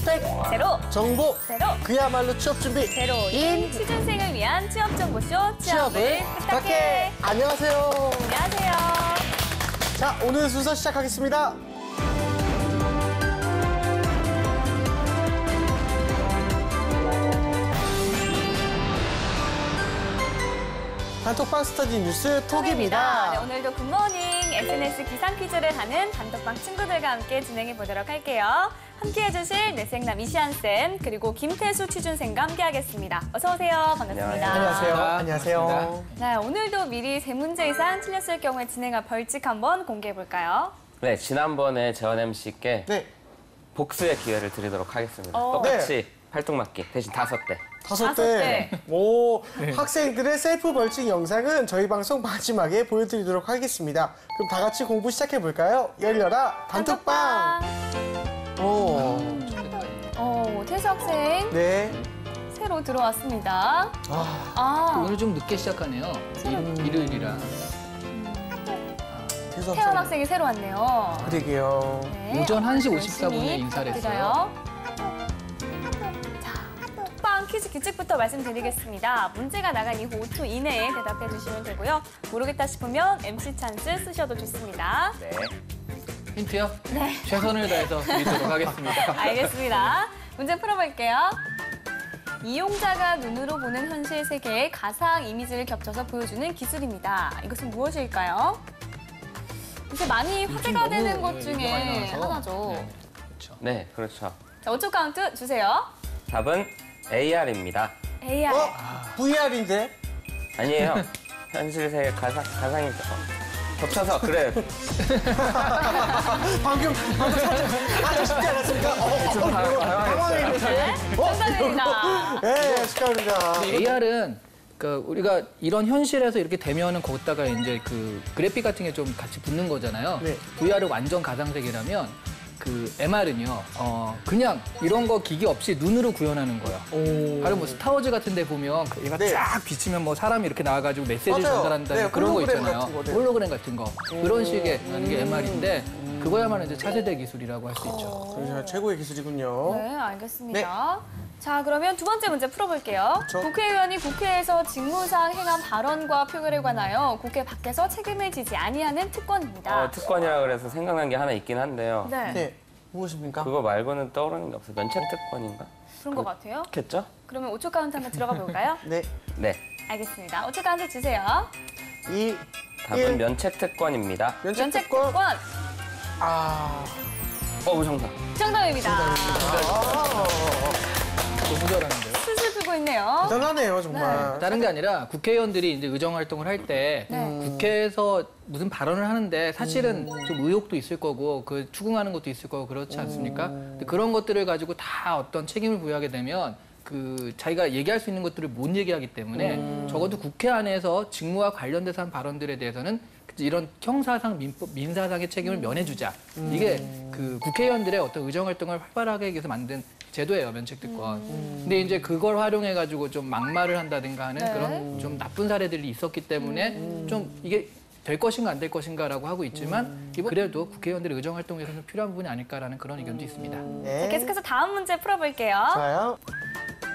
스펙 제로, 정보 제로, 그야말로 취업 준비 제로인 취준생을 위한 취업 정보쇼 취업을 부탁해. 안녕하세요. 안녕하세요. 자, 오늘 순서 시작하겠습니다. 단톡방 스터디 뉴스 톡입니다. 네, 오늘도 굿모닝 SNS 기상 퀴즈를 하는 단톡방 친구들과 함께 진행해 보도록 할게요. 함께 해주실 뇌생남 이시안쌤 그리고 김태수 취준생과 함께 하겠습니다. 어서 오세요. 반갑습니다. 안녕하세요. 안녕하세요. 네, 오늘도 미리 3문제 이상 틀렸을 경우에 진행할 벌칙 한번 공개해 볼까요? 네, 지난번에 재원 MC께 네. 복수의 기회를 드리도록 하겠습니다. 오. 똑같이 팔뚝맞기 대신 5대. 5대. 오, 학생들의 셀프 벌칙 영상은 저희 방송 마지막에 보여드리도록 하겠습니다. 그럼 다 같이 공부 시작해 볼까요? 열려라 단톡방. 오, 태수 학생 네. 새로 들어왔습니다. 오늘 좀 늦게 시작하네요. 일요일이라. 태연 학생이 새로 왔네요. 그러게요. 네, 오전 1시 열심히 54분에 인사를 부탁드려요. 자, 톡방 퀴즈 규칙부터 말씀드리겠습니다. 문제가 나간 이후 5초 이내에 대답해 주시면 되고요. 모르겠다 싶으면 MC 찬스 쓰셔도 좋습니다. 네. 힌트요? 네. 최선을 다해서 드리도록 하겠습니다. 알겠습니다. 문제 풀어볼게요. 이용자가 눈으로 보는 현실 세계의 가상 이미지를 겹쳐서 보여주는 기술입니다. 이것은 무엇일까요? 이제 많이 화제가 되는 것 중에 하나죠. 네, 그렇죠. 네, 그렇죠. 자, 5초 카운트 주세요. 답은 AR입니다. AR. VR인데? 아니에요. 현실 세계 가상이죠. 겹쳐서 그래. 방금 살짝 쉽지 않았습니까? 좀 당황했어요. 네, 정답입니다. 네, 축하합니다. AR은 그러니까 우리가 이런 현실에서 이렇게 대면은 거기다가 이제 그 그래픽 같은 게 좀 같이 붙는 거잖아요. 네. VR은 완전 가상세계라면 그 MR은요, 그냥 이런 거 기기 없이 눈으로 구현하는 거예요. 바로 뭐 스타워즈 같은 데 보면 얘가 네. 쫙 비치면 뭐 사람이 이렇게 나와가지고 메시지를 맞아요. 전달한다는 네, 그런 거 홀로그램 있잖아요. 같은 거, 네. 홀로그램 같은 거. 그런 식의 하는 게 MR인데 그거야말로 이제 차세대 기술이라고 할 수 있죠. 그렇죠. 최고의 기술이군요. 네, 알겠습니다. 자, 그러면 두 번째 문제 풀어볼게요. 그렇죠. 국회의원이 국회에서 직무상 행한 발언과 표결에 관하여 국회 밖에서 책임을 지지 아니하는 특권입니다. 특권이라 그래서 생각난 게 하나 있긴 한데요. 네, 네, 무엇입니까? 그거 말고는 떠오르는 게 없어요. 면책 특권인가? 그런 것 같아요. 그렇겠죠? 그러면 5초 카운트 한번 들어가 볼까요? 네, 네. 알겠습니다. 5초 카운트 주세요. 이 답은 면책 특권입니다. 면책 면책 특권. 특권 정답. 정답입니다. 너무 잘하는데요. 슬슬 풀고 있네요. 대단하네요, 정말. 다른 게 아니라 국회의원들이 이제 의정 활동을 할 때 국회에서 무슨 발언을 하는데 사실은 좀 의혹도 있을 거고 그 추궁하는 것도 있을 거고 그렇지 않습니까? 근데 그런 것들을 가지고 다 어떤 책임을 부여하게 되면 그 자기가 얘기할 수 있는 것들을 못 얘기하기 때문에 적어도 국회 안에서 직무와 관련돼서 한 발언들에 대해서는 이런 형사상, 민사상의 책임을 면해주자. 이게 그 국회의원들의 어떤 의정 활동을 활발하게 하기 위해서 만든 제도예요, 면책특권. 근데 이제 그걸 활용해가지고 좀 막말을 한다든가 하는 네. 그런 좀 나쁜 사례들이 있었기 때문에 좀 이게 될 것인가 안 될 것인가라고 하고 있지만 그래도 국회의원들의 의정 활동에서는 필요한 부분이 아닐까라는 그런 의견도 있습니다. 자, 네. 계속해서 다음 문제 풀어볼게요. 좋아요.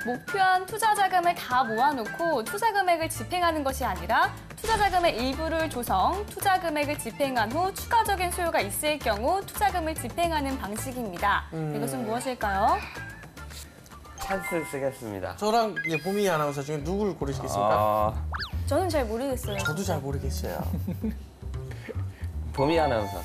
목표한 투자 자금을 다 모아놓고 투자 금액을 집행하는 것이 아니라 투자 자금의 일부를 조성, 투자 금액을 집행한 후 추가적인 수요가 있을 경우 투자금을 집행하는 방식입니다. 이것은 무엇일까요? 찬스 쓰겠습니다. 저랑 이제 보미 아나운서 중에 누구를 고르시겠습니까? 저는 잘 모르겠어요. 저도 잘 모르겠어요. 보미 아나운서.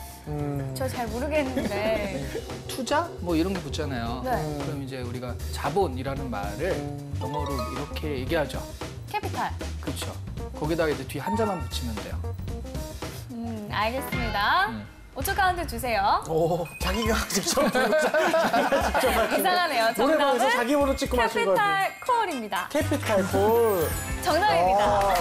저 잘 모르겠는데. 투자? 뭐 이런 거 붙잖아요. 네. 그럼 이제 우리가 자본이라는 말을 영어로 이렇게 얘기하죠. 캐피탈. 그렇죠. 거기다가 이제 뒤에 한자만 붙이면 돼요. 알겠습니다. 5초 카운트 주세요. 오, 자기가 직접 자기가 직접 맞춘 이상하네요. 노래방에서 정답은 자기 번호 찍고 맞춘 거 같아요. 캐피탈 콜입니다. 캐피탈 콜. 정답입니다.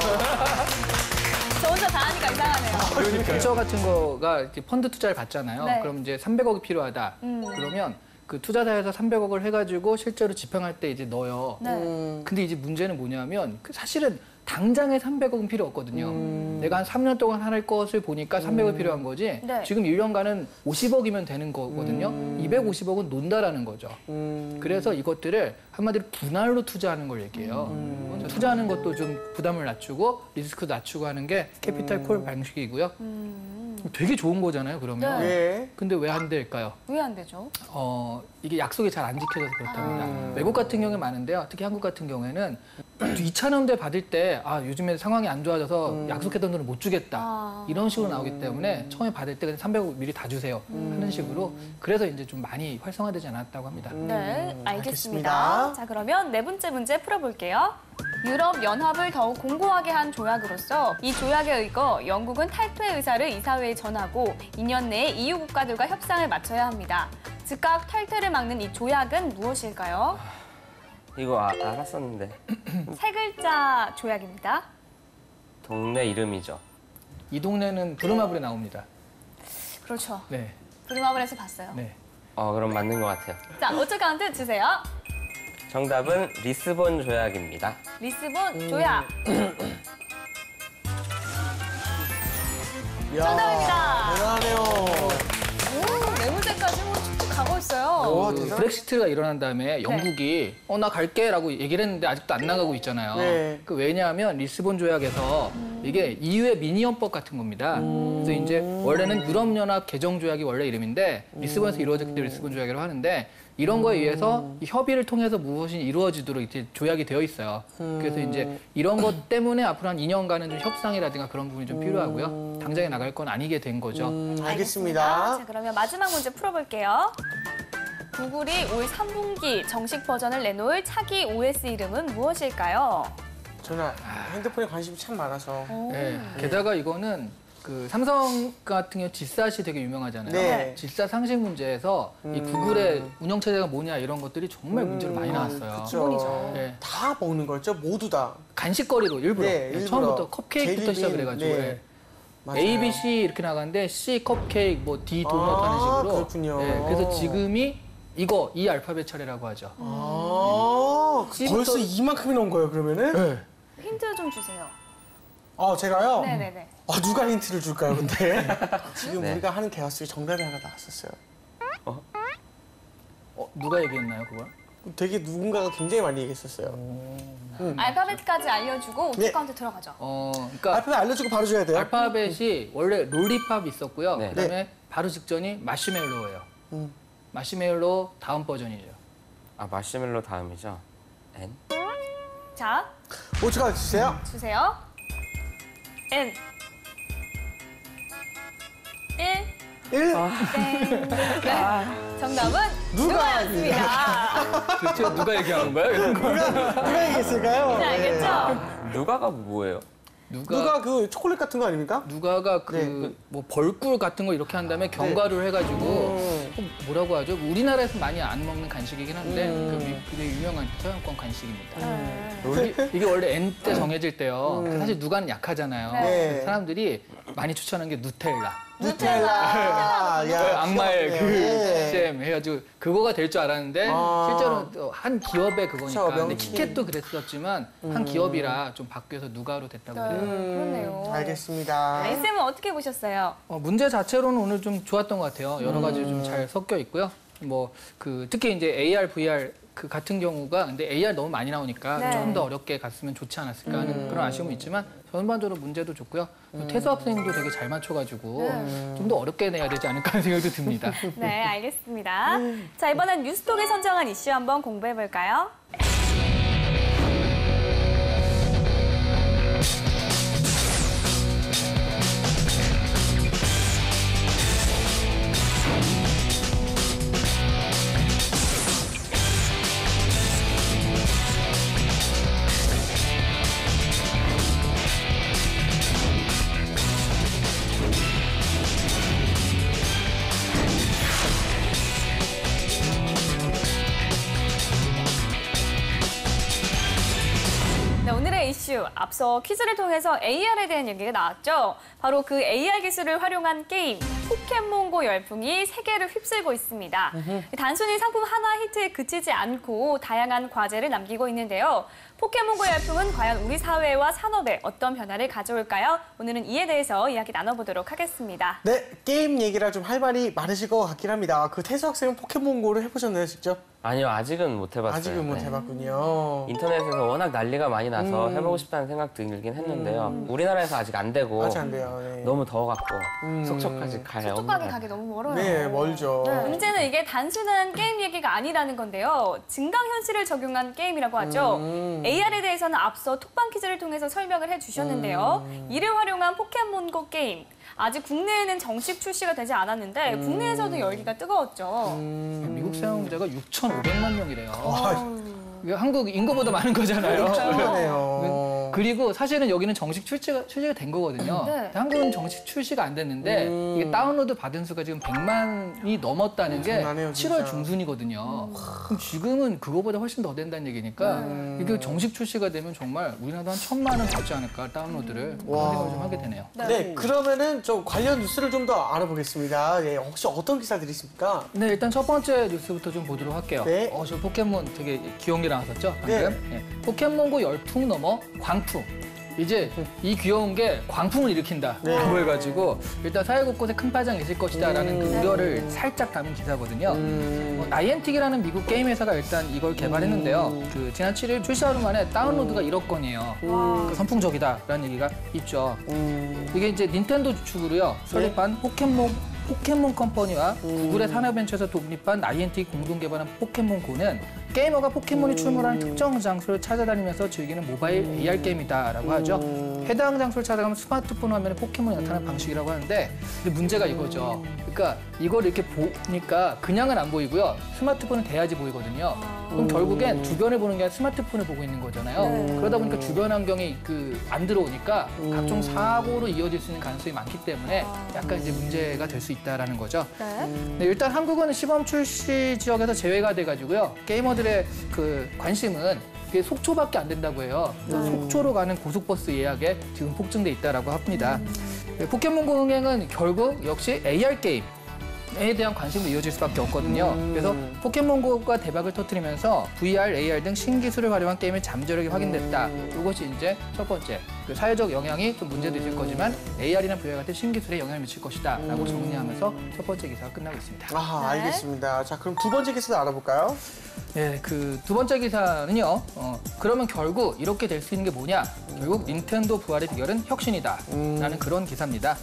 저 혼자 다 하니까 이상하네요. 벤처 같은 거가 이렇게 펀드 투자를 받잖아요. 네. 그럼 이제 300억이 필요하다. 그러면 그 투자사에서 300억을 해가지고 실제로 집행할 때 이제 넣어요. 네. 근데 이제 문제는 뭐냐면 사실은 당장에 300억은 필요 없거든요. 내가 한 3년 동안 할 것을 보니까 300억 필요한 거지. 네. 지금 1년간은 50억이면 되는 거거든요. 250억은 논다라는 거죠. 그래서 이것들을 한마디로 분할로 투자하는 걸 얘기해요. 투자하는 것도 좀 부담을 낮추고 리스크도 낮추고 하는 게 캐피탈 콜 방식이고요. 되게 좋은 거잖아요, 그러면. 네. 근데 왜 안 될까요? 왜 안 되죠? 이게 약속이 잘 안 지켜져서 그렇답니다. 외국 같은 경우에 많은데요. 특히 한국 같은 경우에는 2차년대 받을 때 요즘에 상황이 안 좋아져서 약속했던 돈을 못 주겠다. 이런 식으로 나오기 때문에 처음에 받을 때 그냥 300억 미리 다 주세요. 하는 식으로. 그래서 이제 좀 많이 활성화되지 않았다고 합니다. 네, 알겠습니다. 알겠습니다. 자, 그러면 네 번째 문제 풀어볼게요. 유럽 연합을 더욱 공고하게 한 조약으로서 이 조약에 의거 영국은 탈퇴 의사를 이사회에 전하고 2년 내에 EU 국가들과 협상을 마쳐야 합니다. 즉각 탈퇴를 막는 이 조약은 무엇일까요? 이거 알았었는데. 세 글자 조약입니다. 동네 이름이죠. 이 동네는 부르마블에 나옵니다. 그렇죠. 네. 브루마블에서 봤어요. 네. 그럼 맞는 것 같아요. 자, 5초 카운트 주세요. 정답은 리스본 조약입니다. 리스본 조약. 이야, 정답입니다. 대단하네요. 오, 네 문제까지 쭉쭉 가고 있어요. 와, 그 대단. 브렉시트가 일어난 다음에 영국이 나 갈게라고 얘기를 했는데 아직도 안 나가고 있잖아요. 네. 그 왜냐하면 리스본 조약에서 이게 EU의 미니언법 같은 겁니다. 그래서 이제 원래는 유럽연합 개정 조약이 원래 이름인데 리스본에서 이루어졌기 때문에 리스본 조약이라고 하는데 이런 거에 의해서 이 협의를 통해서 무엇이 이루어지도록 이제 조약이 되어 있어요. 그래서 이제 이런 것 때문에 앞으로 한 2년간은 좀 협상이라든가 그런 부분이 좀 필요하고요. 당장에 나갈 건 아니게 된 거죠. 알겠습니다. 자, 그러면 마지막 문제 풀어볼게요. 구글이 올 3분기 정식 버전을 내놓을 차기 OS 이름은 무엇일까요? 저는 핸드폰에 관심이 참 많아서. 네. 게다가 이거는 그 삼성 같은 경우 지사시 되게 유명하잖아요. 네. 지사 상식 문제에서 이 구글의 운영체제가 뭐냐 이런 것들이 정말 문제로 많이 나왔어요. 그렇죠. 네. 다 먹는 거죠, 모두 다. 간식거리로 일부러. 네, 일부러. 처음부터 컵케이크부터 젤리빈, 시작을 해가지고. 네. 네. 맞아요. A, B, C 이렇게 나가는데 C 컵케이크, 뭐 D 도넛 아, 하는 식으로. 그렇군요. 네, 그래서 지금이 이 알파벳 차례라고 하죠. 벌써 이만큼이 나온 거예요, 그러면은? 네. 힌트 좀 주세요. 제가요? 네네네. 누가 힌트를 줄까요, 근데? 지금 네. 우리가 하는 개화 속에 정답이 하나 나왔었어요. 누가 얘기했나요, 그걸? 되게 누군가가 굉장히 많이 얘기했었어요. 알파벳까지 알려주고 네. 5초 카운트 들어가죠. 그러니까 알파벳 알려주고 바로 줘야 돼요. 알파벳이 원래 롤리팝 있었고요. 네. 그다음에 바로 직전이 마시멜로예요. 마시멜로 다음 버전이죠. 마시멜로 다음이죠. N? 자, 5초간 주세요. 주세요. N. 1. 1. 땡. 네. 정답은 누가 누가였습니다. 도대체 누가 얘기하는 거야? 이런 거? 누가 얘기했을까요? 네, 알겠죠? 누가가 뭐예요? 누가 그 초콜릿 같은 거 아닙니까? 누가가 그 네. 뭐 벌꿀 같은 거 이렇게 한 다음에 견과류를 해가지고 뭐라고 하죠? 우리나라에서 많이 안 먹는 간식이긴 한데 굉장히 유명한 서양권 간식입니다. 이게 원래 N 때 정해질 때요. 사실 누가는 약하잖아요. 네. 그래서 사람들이 많이 추천하는 게 누텔라. 누텔라. 야, 악마의 그 네. 잼 해가지고 그거가 될 줄 알았는데 실제로 또 한 기업의 그거니까. 그쵸, 근데 명칭이. 키캣도 그랬었지만 한 기업이라 좀 바뀌어서 누가로 됐다고 해요. 그렇네요. 알겠습니다. 네, 쌤은 어떻게 보셨어요? 문제 자체로는 오늘 좀 좋았던 것 같아요. 여러 가지 좀 잘 섞여 있고요. 뭐 그 특히 이제 AR, VR 그 같은 경우가 근데 AR 너무 많이 나오니까 네. 좀 더 어렵게 갔으면 좋지 않았을까 하는 그런 아쉬움은 있지만 전반적으로 문제도 좋고요. 태수 학생도 되게 잘 맞춰가지고 좀 더 어렵게 내야 되지 않을까 하는 생각도 듭니다. 네, 알겠습니다. 자, 이번엔 뉴스톡이 선정한 이슈 한번 공부해 볼까요? 이슈. 앞서 퀴즈를 통해서 AR에 대한 얘기가 나왔죠. 바로 그 AR 기술을 활용한 게임 포켓몬고 열풍이 세계를 휩쓸고 있습니다. 단순히 상품 하나 히트에 그치지 않고 다양한 과제를 남기고 있는데요. 포켓몬고 열풍은 과연 우리 사회와 산업에 어떤 변화를 가져올까요? 오늘은 이에 대해서 이야기 나눠보도록 하겠습니다. 네, 게임 얘기라 좀 할 말이 많으실 것 같긴 합니다. 그 태수 학생은 포켓몬고를 해보셨나요, 직접? 아니요, 아직은 못 해봤어요. 아직은 못 네. 해봤군요. 인터넷에서 워낙 난리가 많이 나서 해보고 싶다는 생각 들긴 했는데요. 우리나라에서 아직 안 되고 아직 안 돼요. 네. 너무 더워갖고 속초까지 가요. 속초까지 가기 너무 멀어요. 네, 멀죠. 문제는 이게 단순한 게임 얘기가 아니라는 건데요. 증강현실을 적용한 게임이라고 하죠. AR에 대해서는 앞서 톡방 퀴즈를 통해서 설명을 해주셨는데요. 이를 활용한 포켓몬고 게임. 아직 국내에는 정식 출시가 되지 않았는데 국내에서도 열기가 뜨거웠죠. 미국 사용자가 6,500만 명이래요. 와, 이게 한국 인구보다 많은 거잖아요. 그러네요. 그리고 사실은 여기는 정식 출시가 된 거거든요. 네. 근데 한국은 정식 출시가 안 됐는데 이게 다운로드 받은 수가 지금 100만이 넘었다는 게 엄청나네요, 진짜. 7월 중순이거든요. 그럼 지금은 그거보다 훨씬 더 된다는 얘기니까 이게 정식 출시가 되면 정말 우리나라도 한 1,000만 원 받지 않을까 다운로드를 그런 생각을 좀 하게 되네요. 네, 그러면은 좀 관련 뉴스를 좀 더 알아보겠습니다. 네, 혹시 어떤 기사들이 있습니까? 네, 일단 첫 번째 뉴스부터 좀 보도록 할게요. 네. 저 포켓몬 되게 귀여운 게 나왔었죠, 방금. 네. 네. 포켓몬고 열풍 넘어 광풍. 이제 이 귀여운 게 광풍을 일으킨다라고 네. 해가지고 일단 사회 곳곳에 큰 파장이 있을 것이다라는 그 우려를 살짝 담은 기사거든요. 나이엔틱이라는 미국 게임 회사가 일단 이걸 개발했는데요. 그 지난 7일 출시하루 만에 다운로드가 1억 건이에요. 그 선풍적이다라는 얘기가 있죠. 이게 이제 닌텐도 주축으로요 설립한 포켓몬 컴퍼니와 구글의 산업벤처에서 독립한 나이엔틱 공동 개발한 포켓몬고는 게이머가 포켓몬이 출몰하는 특정 장소를 찾아다니면서 즐기는 모바일 AR 게임이다라고 하죠. 해당 장소를 찾아가면 스마트폰 화면에 포켓몬이 나타나는 방식이라고 하는데 근데 문제가 이거죠. 그러니까 이걸 이렇게 보니까 그냥은 안 보이고요. 스마트폰은 돼야지 보이거든요. 그럼 결국엔 주변을 보는 게 아니라 스마트폰을 보고 있는 거잖아요. 그러다 보니까 주변 환경이 안 들어오니까 각종 사고로 이어질 수 있는 가능성이 많기 때문에 약간 이제 문제가 될 수 있다라는 거죠. 네, 일단 한국은 시범 출시 지역에서 제외가 돼가지고요. 게이머들의 그 관심은 이게 속초밖에 안 된다고 해요. 속초로 가는 고속버스 예약에 지금 폭증돼 있다라고 합니다. 네, 포켓몬고 흥행은 결국 역시 AR 게임. 에 대한 관심도 이어질 수밖에 없거든요. 그래서 포켓몬고가 대박을 터뜨리면서 VR, AR 등 신기술을 활용한 게임의 잠재력이 확인됐다. 이것이 이제 첫 번째. 그 사회적 영향이 좀 문제도 있을 거지만 AR이나 VR 같은 신기술에 영향을 미칠 것이다. 라고 정리하면서 첫 번째 기사가 끝나고 있습니다. 아, 알겠습니다. 자, 그럼 두 번째 기사도 알아볼까요? 네, 그 두 번째 기사는요. 그러면 결국 이렇게 될 수 있는 게 뭐냐? 결국 닌텐도 부활의 비결은 혁신이다. 라는 그런 기사입니다.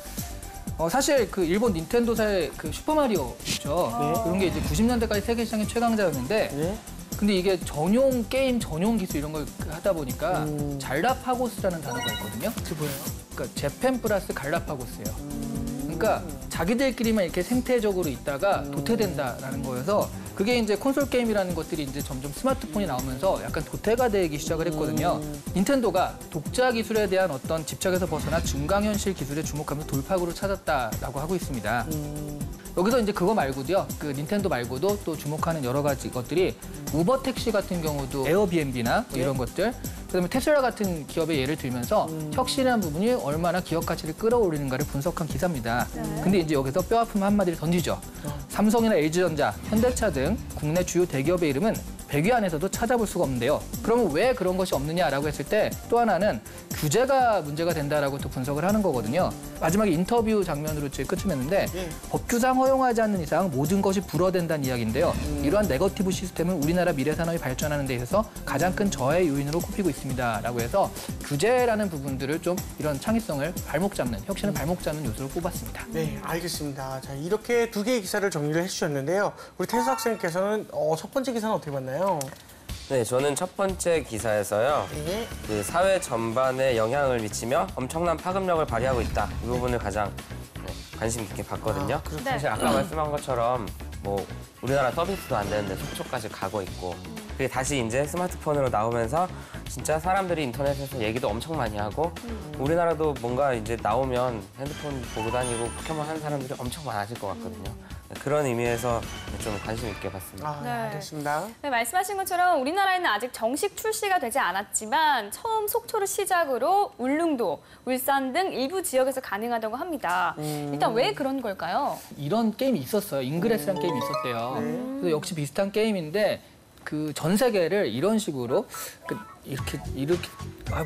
사실 그 일본 닌텐도사의 그 슈퍼마리오 있죠. 그런 게 이제 90년대까지 세계 시장의 최강자였는데 네. 근데 이게 전용 게임 전용 기술 이런 걸 하다 보니까 잘라파고스라는 단어가 있거든요. 그게 뭐예요? 그러니까 재팬 플러스 갈라파고스예요. 그러니까 자기들끼리만 이렇게 생태적으로 있다가 도태된다라는 거여서 그게 이제 콘솔 게임이라는 것들이 이제 점점 스마트폰이 나오면서 약간 도태가 되기 시작을 했거든요. 닌텐도가 독자 기술에 대한 어떤 집착에서 벗어나 증강현실 기술에 주목하면서 돌파구를 찾았다라고 하고 있습니다. 여기서 이제 그거 말고도요, 그 닌텐도 말고도 또 주목하는 여러 가지 것들이 우버 택시 같은 경우도 에어비앤비나 뭐 이런 것들, 그다음에 테슬라 같은 기업의 예를 들면서 혁신한 부분이 얼마나 기업 가치를 끌어올리는가를 분석한 기사입니다. 근데 이제 여기서 뼈아픈 한마디를 던지죠. 삼성이나 LG전자, 현대차 등 국내 주요 대기업의 이름은 100위 안에서도 찾아볼 수가 없는데요. 그러면 왜 그런 것이 없느냐라고 했을 때 또 하나는 규제가 문제가 된다라고 또 분석을 하는 거거든요. 마지막에 인터뷰 장면으로 제 끝을 맺는데 법규상 허용하지 않는 이상 모든 것이 불어된다는 이야기인데요. 이러한 네거티브 시스템은 우리나라 미래 산업이 발전하는 데 있어서 가장 큰 저해 요인으로 꼽히고 있습니다라고 해서 규제라는 부분들을 좀 이런 창의성을 발목 잡는, 혁신을 발목 잡는 요소로 꼽았습니다. 네, 알겠습니다. 자, 이렇게 두 개의 기사를 정리를 해주셨는데요. 우리 태수 학생님께서는 첫 번째 기사는 어떻게 봤나요? 네, 저는 첫 번째 기사에서요. 네. 그 사회 전반에 영향을 미치며 엄청난 파급력을 발휘하고 있다. 이 부분을 가장 관심 깊게 봤거든요. 사실 아까 말씀한 것처럼 뭐 우리나라 서비스도 안 되는데 속초까지 가고 있고 그게 다시 이제 스마트폰으로 나오면서 진짜 사람들이 인터넷에서 얘기도 엄청 많이 하고 우리나라도 뭔가 이제 나오면 핸드폰 보고 다니고 포켓몬 하는 사람들이 엄청 많아질 것 같거든요. 그런 의미에서 좀 관심 있게 봤습니다. 아, 네. 알겠습니다. 네, 말씀하신 것처럼 우리나라에는 아직 정식 출시가 되지 않았지만 처음 속초를 시작으로 울릉도, 울산 등 일부 지역에서 가능하다고 합니다. 일단 왜 그런 걸까요? 이런 게임이 있었어요. 잉그레스라는 게임이 있었대요. 그래서 역시 비슷한 게임인데 그 전 세계를 이런 식으로 이렇게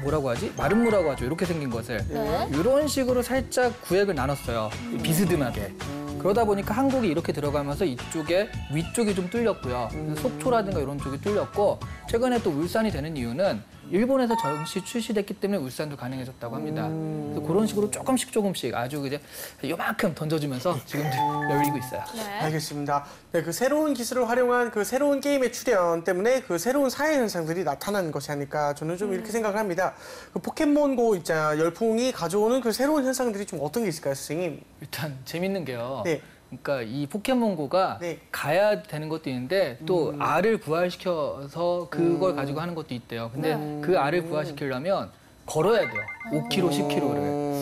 뭐라고 하지? 마름모라고 하죠. 이렇게 생긴 것을 네. 이런 식으로 살짝 구획을 나눴어요. 비스듬하게. 그러다 보니까 한국이 이렇게 들어가면서 이쪽에 위쪽이 좀 뚫렸고요. 그래서 속초라든가 이런 쪽이 뚫렸고 최근에 또 울산이 되는 이유는 일본에서 정식 출시됐기 때문에 울산도 가능해졌다고 합니다. 그래서 그런 식으로 조금씩 아주 이제 요만큼 던져주면서 지금 열리고 있어요. 네. 알겠습니다. 네, 그 새로운 기술을 활용한 그 새로운 게임의 출현 때문에 그 새로운 사회 현상들이 나타나는 것이 아닐까 저는 좀 이렇게 생각을 합니다. 그 포켓몬고 있잖아 열풍이 가져오는 그 새로운 현상들이 좀 어떤 게 있을까요, 선생님? 일단 재밌는 게요. 네. 그러니까 이 포켓몬고가 네. 가야 되는 것도 있는데 또 알을 부활시켜서 그걸 가지고 하는 것도 있대요. 근데 그 알을 부활시키려면 걸어야 돼요. 5km, 10km를.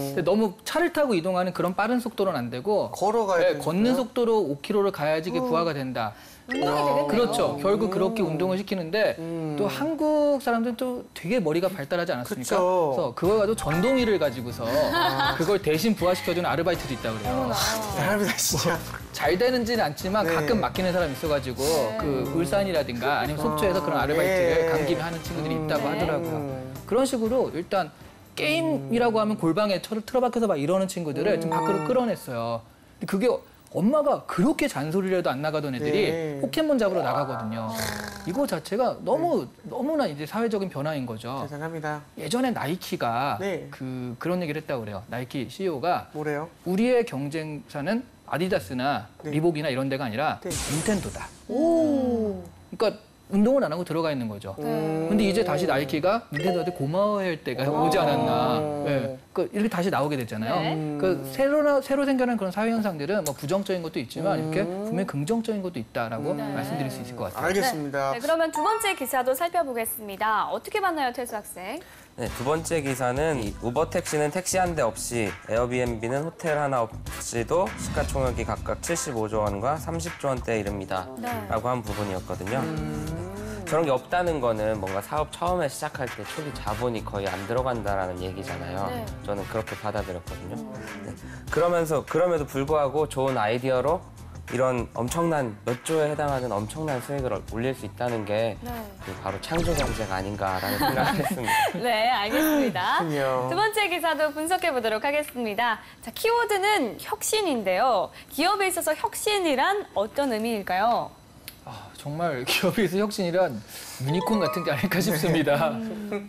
근데 너무 차를 타고 이동하는 그런 빠른 속도로는 안 되고 걸어가야 되는 걷는 속도로 5km를 가야지 이게 부하가 된다. 운동이 되겠네요. 그렇죠. 결국 그렇게 운동을 시키는데 또 한국 사람들은 또 되게 머리가 발달하지 않았습니까? 그쵸. 그래서 그걸 가지고 전동이를 가지고서 그걸 대신 부활시켜주는 아르바이트도 있다고 그래요. 대단합니다, 진짜. 잘 되는지는 않지만 네. 가끔 막히는 사람이 있어가지고 그 울산이라든가 아니면 속초에서 그런 아르바이트를 네. 간 김에 하는 친구들이 있다고 하더라고요. 그런 식으로 일단 게임이라고 하면 골방에 틀어박혀서 막 이러는 친구들을 좀 밖으로 끌어냈어요. 근데 그게 엄마가 그렇게 잔소리를 해도 안 나가던 애들이 네. 포켓몬 잡으러 나가거든요. 이거 자체가 너무나 이제 사회적인 변화인 거죠. 대단합니다. 예전에 나이키가 네. 그런 얘기를 했다고 그래요. 나이키 CEO가 뭐래요? 우리의 경쟁사는 아디다스나 네. 리복이나 이런 데가 아니라 네. 닌텐도다. 오. 그러니까 운동을 안 하고 들어가 있는 거죠. 근데 이제 다시 나이키가 닌텐도한테 고마워할 때가 오지 않았나. 네. 이렇게 다시 나오게 됐잖아요. 네. 새로 생겨난 그런 사회 현상들은 뭐 부정적인 것도 있지만 이렇게 분명히 긍정적인 것도 있다라고 말씀드릴 수 있을 것 같아요. 알겠습니다. 네, 그러면 두 번째 기사도 살펴보겠습니다. 어떻게 봤나요, 태수 학생? 네, 두 번째 기사는 이 우버 택시는 택시 한 대 없이, 에어비앤비는 호텔 하나 없이도 시가총액이 각각 75조 원과 30조 원대에 이릅니다. 네. 라고 한 부분이었거든요. 저런 게 없다는 거는 뭔가 사업 처음에 시작할 때 초기 자본이 거의 안 들어간다라는 얘기잖아요. 네. 저는 그렇게 받아들였거든요. 네. 그럼에도 불구하고 좋은 아이디어로 이런 엄청난 몇 조에 해당하는 엄청난 수익을 올릴 수 있다는 게 네. 바로 창조 경제가 아닌가라는 생각을 했습니다. 네, 알겠습니다. 그렇군요. 두 번째 기사도 분석해 보도록 하겠습니다. 자, 키워드는 혁신인데요. 기업에 있어서 혁신이란 어떤 의미일까요? 정말 기업에서 혁신이란 유니콘 같은 게 아닐까 싶습니다.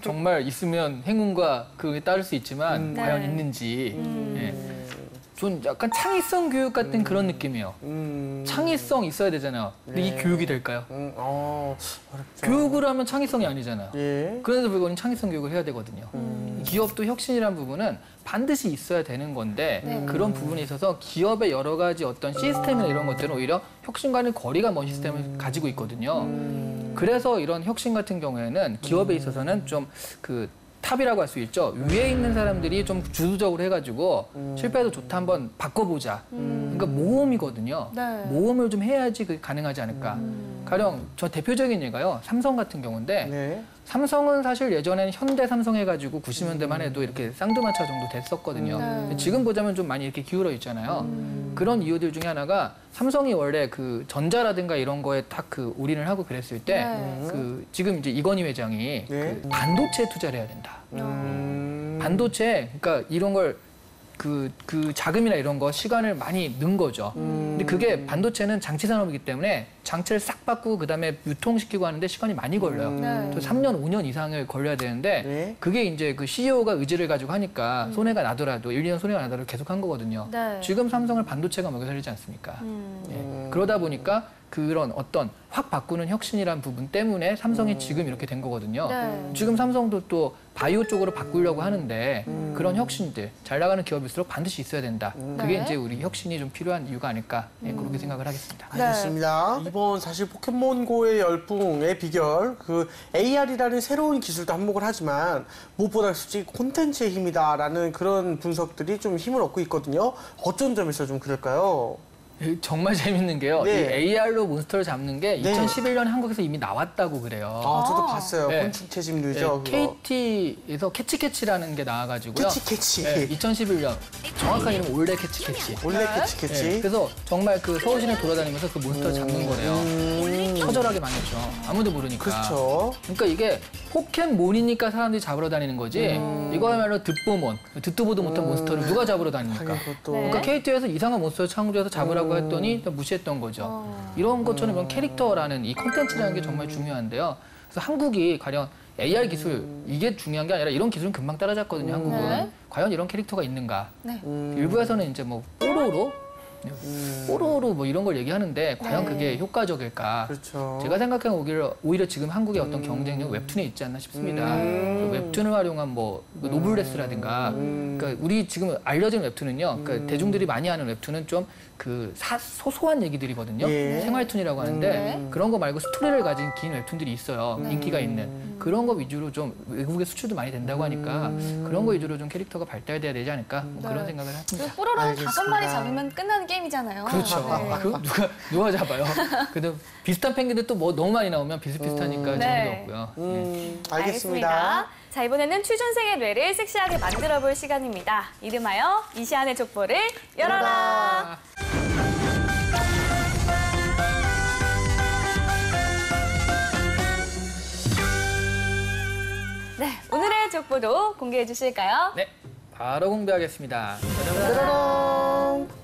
정말 있으면 행운과 그게 따를 수 있지만 과연 네. 있는지. 예. 전 약간 창의성 교육 같은 그런 느낌이에요. 창의성 있어야 되잖아요. 근데 이게 교육이 될까요? 어렵죠. 교육을 하면 창의성이 아니잖아요. 예. 그래서 불구하고 창의성 교육을 해야 되거든요. 기업도 혁신이라는 부분은 반드시 있어야 되는 건데 네. 그런 부분에 있어서 기업의 여러 가지 어떤 시스템이나 이런 것들은 오히려 혁신과는 거리가 먼 시스템을 가지고 있거든요. 그래서 이런 혁신 같은 경우에는 기업에 있어서는 좀 탑이라고 할 수 있죠. 위에 있는 사람들이 좀 주도적으로 해가지고 실패해도 좋다 한번 바꿔보자. 그러니까 모험이거든요. 네. 모험을 좀 해야지 그게 가능하지 않을까. 가령 저 대표적인 예가요. 삼성 같은 경우인데 네. 삼성은 사실 예전에는 현대 삼성 해가지고 90년대만 해도 이렇게 쌍두마차 정도 됐었거든요. 네. 지금 보자면 좀 많이 이렇게 기울어 있잖아요. 그런 이유들 중에 하나가 삼성이 원래 그 전자라든가 이런 거에 딱 올인을 하고 그랬을 때 네. 지금 이제 이건희 회장이 네. 반도체에 투자를 해야 된다. 반도체, 그러니까 이런 걸 그 자금이나 이런 거 시간을 많이 넣은 거죠. 근데 그게 반도체는 장치 산업이기 때문에 장치를 싹 바꾸고 그다음에 유통시키고 하는데 시간이 많이 걸려요. 네. 또 3년, 5년 이상을 걸려야 되는데 네. 그게 이제 그 CEO가 의지를 가지고 하니까 손해가 나더라도 1, 2년 손해가 나더라도 계속 한 거거든요. 네. 지금 삼성을 반도체가 먹여 살리지 않습니까? 예. 그러다 보니까 그런 어떤 확 바꾸는 혁신이란 부분 때문에 삼성이 지금 이렇게 된 거거든요. 네. 지금 삼성도 또 바이오 쪽으로 바꾸려고 하는데 그런 혁신들, 잘 나가는 기업일수록 반드시 있어야 된다. 그게 네. 이제 우리 혁신이 좀 필요한 이유가 아닐까 그렇게 생각을 하겠습니다. 알겠습니다. 이번 사실 포켓몬고의 열풍의 비결, 그 AR이라는 새로운 기술도 한몫을 하지만 무엇보다 솔직히 콘텐츠의 힘이다라는 그런 분석들이 좀 힘을 얻고 있거든요. 어떤 점에서 좀 그럴까요? 정말 재밌는 게요. 네. 이 AR로 몬스터를 잡는 게 2011년에 한국에서 이미 나왔다고 그래요. 아, 저도 봤어요. 네. 곤충 채집류죠. 네, KT에서 캐치캐치라는 게 나와가지고요. 캐치. 네, 2011년 정확한 이름은 올레 캐치캐치. 원래 캐치. 네, 그래서 정말 그 서울 시내 돌아다니면서 그 몬스터를 잡는 거래요. 처절하게 망했죠. 아무도 모르니까. 그렇죠. 그러니까 이게 포켓몬이니까 사람들이 잡으러 다니는 거지. 이거야말로 듣보몬, 듣도 보도 못한 몬스터를 누가 잡으러 다닙니까? 그것도. 그러니까 KT에서 이상한 몬스터를 창조해서 잡으라고 했더니 다 무시했던 거죠. 이런 것처럼 이런 캐릭터라는 이 콘텐츠라는 게 정말 중요한데요. 그래서 한국이 가령 AR 기술 이게 중요한 게 아니라 이런 기술은 금방 따라잡거든요. 한국은. 네. 과연 이런 캐릭터가 있는가? 네. 일부에서는 이제 뭐 뽀로로 뭐 이런 걸 얘기하는데 과연 그게 효과적일까? 그렇죠. 제가 생각하면 오히려 지금 한국의 어떤 경쟁력 웹툰에 있지 않나 싶습니다. 그 웹툰을 활용한 뭐 노블레스라든가 그러니까 우리 지금 알려진 웹툰은요. 그러니까 대중들이 많이 아는 웹툰은 좀 그 소소한 얘기들이거든요. 예. 생활툰이라고 하는데 그런 거 말고 스토리를 가진 긴 웹툰들이 있어요. 인기가 있는. 그런 거 위주로 좀 외국에 수출도 많이 된다고 하니까 그런 거 위주로 좀 캐릭터가 발달돼야 되지 않을까 뭐 그런 생각을 합니다. 그 뽀로로는 알겠습니다. 5마리 잡으면 끝나는 게임이잖아요. 그렇죠. 네. 그 누가 잡아요? 그래도 비슷한 펭귄들 또 뭐 너무 많이 나오면 비슷비슷하니까 네. 재미도 없고요. 알겠습니다. 자, 이번에는 취준생의 뇌를 섹시하게 만들어볼 시간입니다. 이름하여 이시안의 족보를 열어라. 네, 오늘의 족보도 공개해 주실까요? 네, 바로 공개하겠습니다. 짜라랑.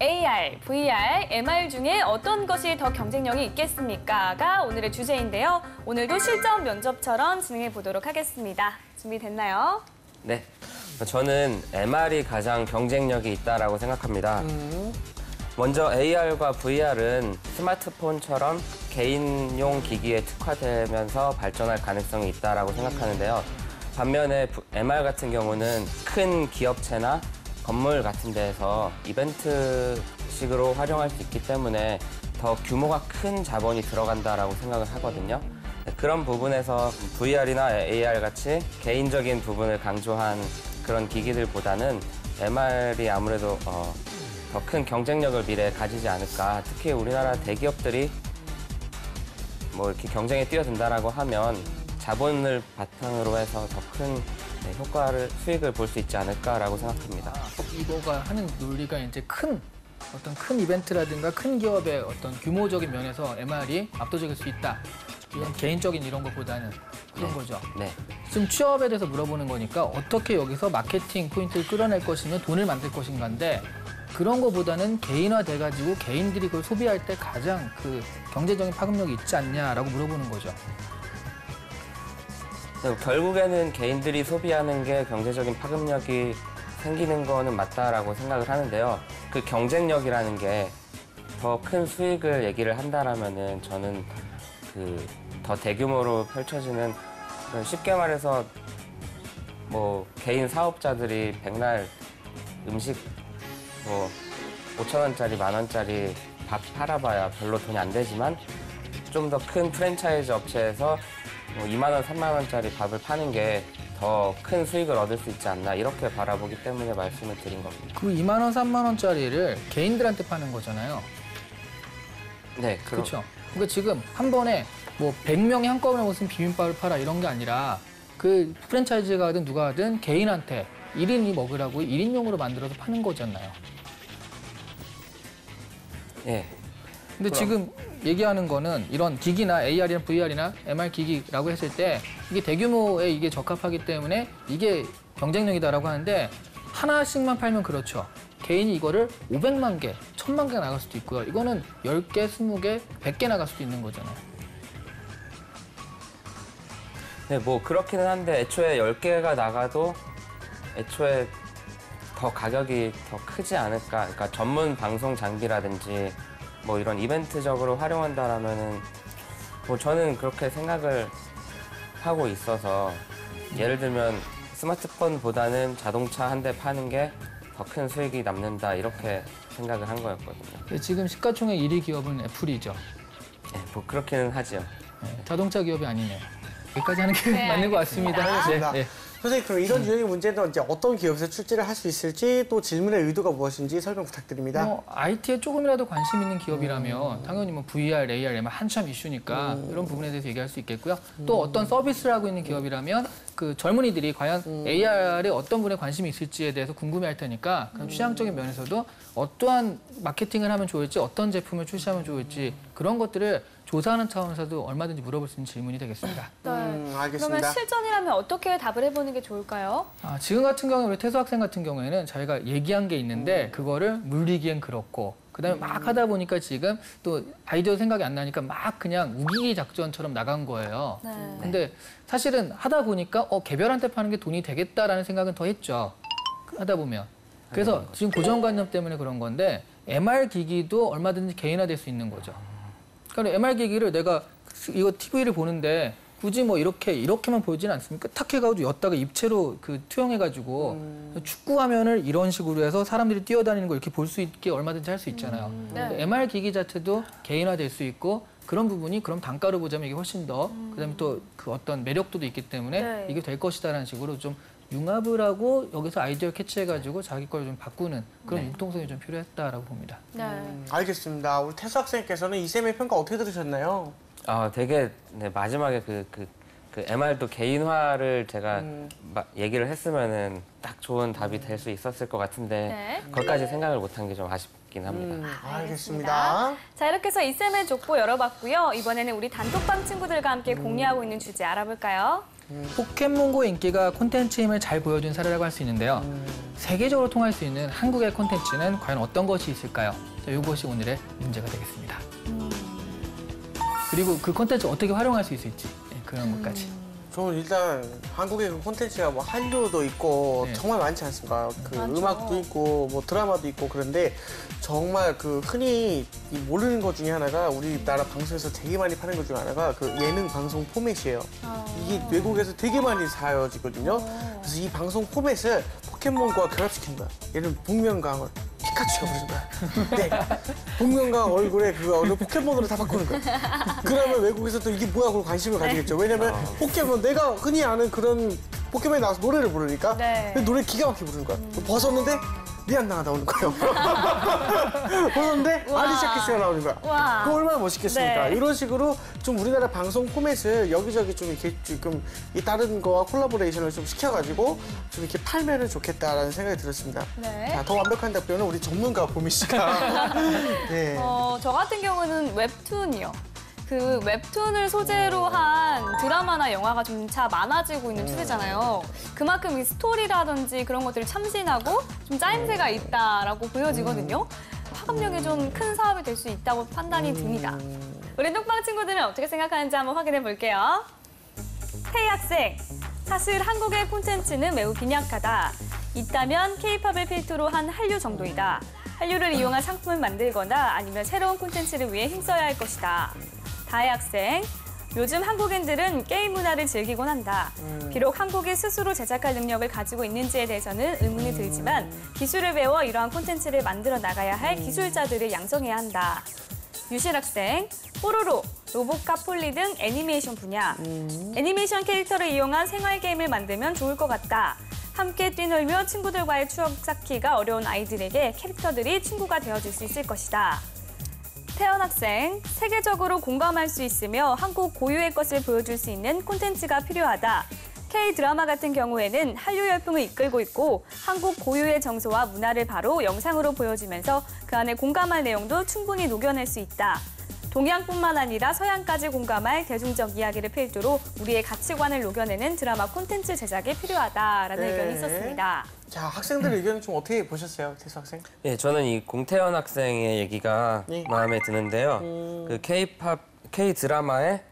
AR, VR, MR 중에 어떤 것이 더 경쟁력이 있겠습니까?가 오늘의 주제인데요. 오늘도 실전 면접처럼 진행해 보도록 하겠습니다. 준비됐나요? 네. 저는 MR이 가장 경쟁력이 있다라고 생각합니다. 먼저 AR과 VR은 스마트폰처럼 개인용 기기에 특화되면서 발전할 가능성이 있다라고 생각하는데요. 반면에 MR 같은 경우는 큰 기업체나 건물 같은 데에서 이벤트식으로 활용할 수 있기 때문에 더 규모가 큰 자본이 들어간다라고 생각을 하거든요. 그런 부분에서 VR이나 AR 같이 개인적인 부분을 강조한 그런 기기들보다는 MR이 아무래도 더 큰 경쟁력을 미래에 가지지 않을까. 특히 우리나라 대기업들이 뭐 이렇게 경쟁에 뛰어든다라고 하면 자본을 바탕으로 해서 더 큰 수익을 볼 수 있지 않을까라고 생각합니다. 이거가 하는 논리가 이제 어떤 큰 이벤트라든가 큰 기업의 어떤 규모적인 면에서 MR이 압도적일 수 있다. 이런 개인적인 이런 것보다는 그런 거죠. 네. 지금 취업에 대해서 물어보는 거니까 어떻게 여기서 마케팅 포인트를 끌어낼 것이며 돈을 만들 것인가인데 그런 거보다는 개인화돼가지고 개인들이 그걸 소비할 때 가장 그 경제적인 파급력이 있지 않냐라고 물어보는 거죠. 결국에는 개인들이 소비하는 게 경제적인 파급력이 생기는 거는 맞다라고 생각을 하는데요. 그 경쟁력이라는 게 더 큰 수익을 얘기를 한다라면은 저는 그 더 대규모로 펼쳐지는 쉽게 말해서 뭐 개인 사업자들이 백날 음식 뭐 5,000원짜리, 10,000원짜리 밥 팔아봐야 별로 돈이 안 되지만 좀 더 큰 프랜차이즈 업체에서 뭐 2만 원, 3만 원짜리 밥을 파는 게 더 큰 수익을 얻을 수 있지 않나 이렇게 바라보기 때문에 말씀을 드린 겁니다. 그 2만 원, 3만 원짜리를 개인들한테 파는 거잖아요. 네, 그렇죠. 그러니까 지금 한 번에 뭐 100명이 한꺼번에 무슨 비빔밥을 팔아 이런 게 아니라 그 프랜차이즈가 하든 누가 하든 개인한테 1인이 먹으라고 1인용으로 만들어서 파는 거잖아요. 예. 근데 지금 얘기하는 거는 이런 기기나 AR이나 VR이나 MR 기기라고 했을 때 이게 대규모에 이게 적합하기 때문에 이게 경쟁력이다라고 하는데 하나씩만 팔면 그렇죠. 개인이 이거를 500만 개, 1000만 개 나갈 수도 있고요. 이거는 10개, 20개, 100개 나갈 수도 있는 거잖아요. 네, 뭐 그렇기는 한데 애초에 10개가 나가도 애초에 더 가격이 더 크지 않을까. 그러니까 전문 방송 장비라든지 뭐 이런 이벤트적으로 활용한다라면은 뭐 저는 그렇게 생각을 하고 있어서 예를 들면 스마트폰보다는 자동차 한 대 파는 게 더 큰 수익이 남는다 이렇게 생각을 한 거였거든요. 지금 시가총액 1위 기업은 애플이죠. 네, 뭐 그렇기는 하죠. 네, 자동차 기업이 아니네요. 여기까지 하는 게 네, 맞는 것 알겠습니다. 같습니다. 알겠습니다. 네, 네. 선생님, 그럼 이런 유형의 문제는 이제 어떤 기업에서 출제를 할 수 있을지 또 질문의 의도가 무엇인지 설명 부탁드립니다. IT에 조금이라도 관심 있는 기업이라면 당연히 뭐 VR, AR, MR 한참 이슈니까 이런 부분에 대해서 얘기할 수 있겠고요. 또 어떤 서비스를 하고 있는 기업이라면 그 젊은이들이 과연 AR에 어떤 분에 관심이 있을지에 대해서 궁금해할 테니까 그런 취향적인 면에서도 어떠한 마케팅을 하면 좋을지, 어떤 제품을 출시하면 좋을지 그런 것들을 조사하는 차원에서도 얼마든지 물어볼 수 있는 질문이 되겠습니다. 네. 알겠습니다. 그러면 실전이라면 어떻게 답을 해보는 게 좋을까요? 지금 같은 경우에 우리 태수 학생 같은 경우에는 저희가 얘기한 게 있는데 그거를 물리기엔 그렇고 그다음에 막 하다 보니까 지금 또 아이디어 생각이 안 나니까 막 그냥 우기기 작전처럼 나간 거예요. 네. 근데 사실은 하다 보니까 개별한테 파는 게 돈이 되겠다라는 생각은 더 했죠. 하다 보면. 그래서 지금 고정관념 때문에 그런 건데 MR 기기도 얼마든지 개인화될 수 있는 거죠. 그러니까 MR 기기를 내가 이거 TV를 보는데 굳이 뭐 이렇게만 보이지는 않습니까? 탁 해가지고 였다가 입체로 그 투영해가지고 축구 화면을 이런 식으로 해서 사람들이 뛰어다니는 걸 이렇게 볼 수 있게 얼마든지 할 수 있잖아요. 네. MR 기기 자체도 개인화될 수 있고 그런 부분이 그럼 단가로 보자면 이게 훨씬 더 그다음에 또 그 어떤 매력도도 있기 때문에 네. 이게 될 것이다라는 식으로 좀 융합을 하고 여기서 아이디어 캐치해가지고 자기 걸 좀 바꾸는 그런 융통성이 좀 필요했다라고 봅니다. 네. 알겠습니다. 우리 태수 학생께서는 이 쌤의 평가 어떻게 들으셨나요? 되게 마지막에 그 MR도 개인화를 제가 얘기를 했으면은 딱 좋은 답이 될 수 있었을 것 같은데 네. 그것까지 생각을 못한 게 좀 아쉽긴 합니다. 알겠습니다. 자, 이렇게 해서 이쌤의 족보 열어봤고요. 이번에는 우리 단톡방 친구들과 함께 공유하고 있는 주제 알아볼까요? 포켓몬고 인기가 콘텐츠의 힘을 잘 보여준 사례라고 할 수 있는데요. 세계적으로 통할 수 있는 한국의 콘텐츠는 과연 어떤 것이 있을까요? 자, 이것이 오늘의 문제가 되겠습니다. 그리고 그 콘텐츠 어떻게 활용할 수 있을지 그런 것까지. 저는 일단 한국의 그 콘텐츠가 뭐 한류도 있고 네. 정말 많지 않습니까? 그 많죠. 음악도 있고 뭐 드라마도 있고 그런데 정말 그 흔히 모르는 것 중에 하나가 우리나라 방송에서 되게 많이 파는 것 중에 하나가 그 예능 방송 포맷이에요. 이게 외국에서 되게 많이 사여지거든요. 그래서 이 방송 포맷을 포켓몬과 결합시킨 거야. 얘는 복면가왕을 피카츄가 부르는 거야. 네. 복면가왕 얼굴에 그거 포켓몬으로 다 바꾸는 거야. 그러면 외국에서 또 이게 뭐야 하고 관심을 가지겠죠. 왜냐면 포켓몬 내가 흔히 아는 그런 포켓몬이 나와서 노래를 부르니까 네. 노래 기가 막히게 부르는 거야. 벗었는데 리안나가 나오는 거예요. 벗었는데 우와. 아리샤 키스가 나오는 거야. 우와. 그거 얼마나 멋있겠습니까? 네. 이런 식으로 좀 우리나라 방송 포맷을 여기저기 좀 이렇게 지금 이 다른 거와 콜라보레이션을 좀 시켜가지고 좀 이렇게 팔면은 좋겠다라는 생각이 들었습니다. 네. 자, 더 완벽한 답변은 우리 전문가 보미 씨가. 네. 저 같은 경우는 웹툰이요. 그 웹툰을 소재로 한 드라마나 영화가 점차 많아지고 있는 추세잖아요. 그만큼 이 스토리라든지 그런 것들을 참신하고 좀 짜임새가 있다라고 보여지거든요. 파급력이 좀 큰 사업이 될 수 있다고 판단이 듭니다. 우리 톡방 친구들은 어떻게 생각하는지 한번 확인해 볼게요. 태희 학생, 사실 한국의 콘텐츠는 매우 빈약하다. 있다면 K-팝을 필두로 한 한류 정도이다. 한류를 이용한 상품을 만들거나 아니면 새로운 콘텐츠를 위해 힘써야 할 것이다. 다혜 학생, 요즘 한국인들은 게임 문화를 즐기곤 한다. 비록 한국이 스스로 제작할 능력을 가지고 있는지에 대해서는 의문이 들지만 기술을 배워 이러한 콘텐츠를 만들어 나가야 할 기술자들을 양성해야 한다. 유실 학생, 뽀로로, 로봇과 폴리 등 애니메이션 분야. 애니메이션 캐릭터를 이용한 생활 게임을 만들면 좋을 것 같다. 함께 뛰놀며 친구들과의 추억 쌓기가 어려운 아이들에게 캐릭터들이 친구가 되어줄 수 있을 것이다. 태연 학생, 세계적으로 공감할 수 있으며 한국 고유의 것을 보여줄 수 있는 콘텐츠가 필요하다. K-드라마 같은 경우에는 한류 열풍을 이끌고 있고 한국 고유의 정서와 문화를 바로 영상으로 보여주면서 그 안에 공감할 내용도 충분히 녹여낼 수 있다. 동양뿐만 아니라 서양까지 공감할 대중적 이야기를 필두로 우리의 가치관을 녹여내는 드라마 콘텐츠 제작이 필요하다라는 네. 의견이 있었습니다. 자, 학생들 의견은 좀 어떻게 보셨어요, 태수 학생? 예, 저는 이 공태현 학생의 얘기가 네. 마음에 드는데요. 그 K-팝, K-드라마에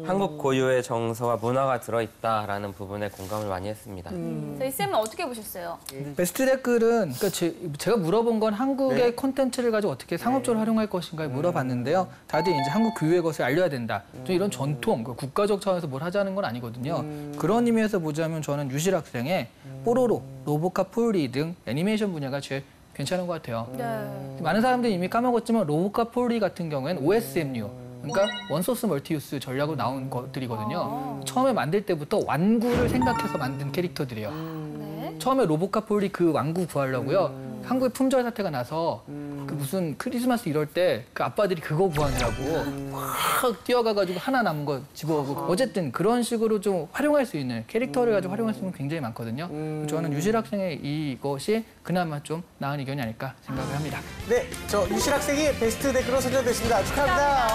한국 고유의 정서와 문화가 들어있다라는 부분에 공감을 많이 했습니다. 저희 쌤은 어떻게 보셨어요? 베스트 댓글은 그러니까 제가 물어본 건 한국의 네. 콘텐츠를 가지고 어떻게 상업적으로 활용할 것인가 물어봤는데요. 다들 이제 한국 고유의 것을 알려야 된다. 좀 이런 전통, 국가적 차원에서 뭘 하자는 건 아니거든요. 그런 의미에서 보자면 저는 유실 학생의 뽀로로, 로보카 폴리 등 애니메이션 분야가 제일 괜찮은 것 같아요. 네. 많은 사람들이 이미 까먹었지만 로보카 폴리 같은 경우에는 OSMU, 그러니까 원소스 멀티유스 전략으로 나온 것들이거든요. 처음에 만들 때부터 완구를 생각해서 만든 캐릭터들이에요. 네. 처음에 로보카폴이 그 완구 구하려고요. 한국에 품절 사태가 나서 그 무슨 크리스마스 이럴 때 그 아빠들이 그거 구하느라고 확 뛰어가가지고 하나 남은 거 집어오고 어쨌든 그런 식으로 좀 활용할 수 있는 캐릭터를 가지고 활용할 수 있는 게 굉장히 많거든요. 저는 유실 학생의 이것이 그나마 좀 나은 의견이 아닐까 생각을 합니다. 네, 저 유실 학생이 베스트 댓글로 선정됐습니다. 축하합니다.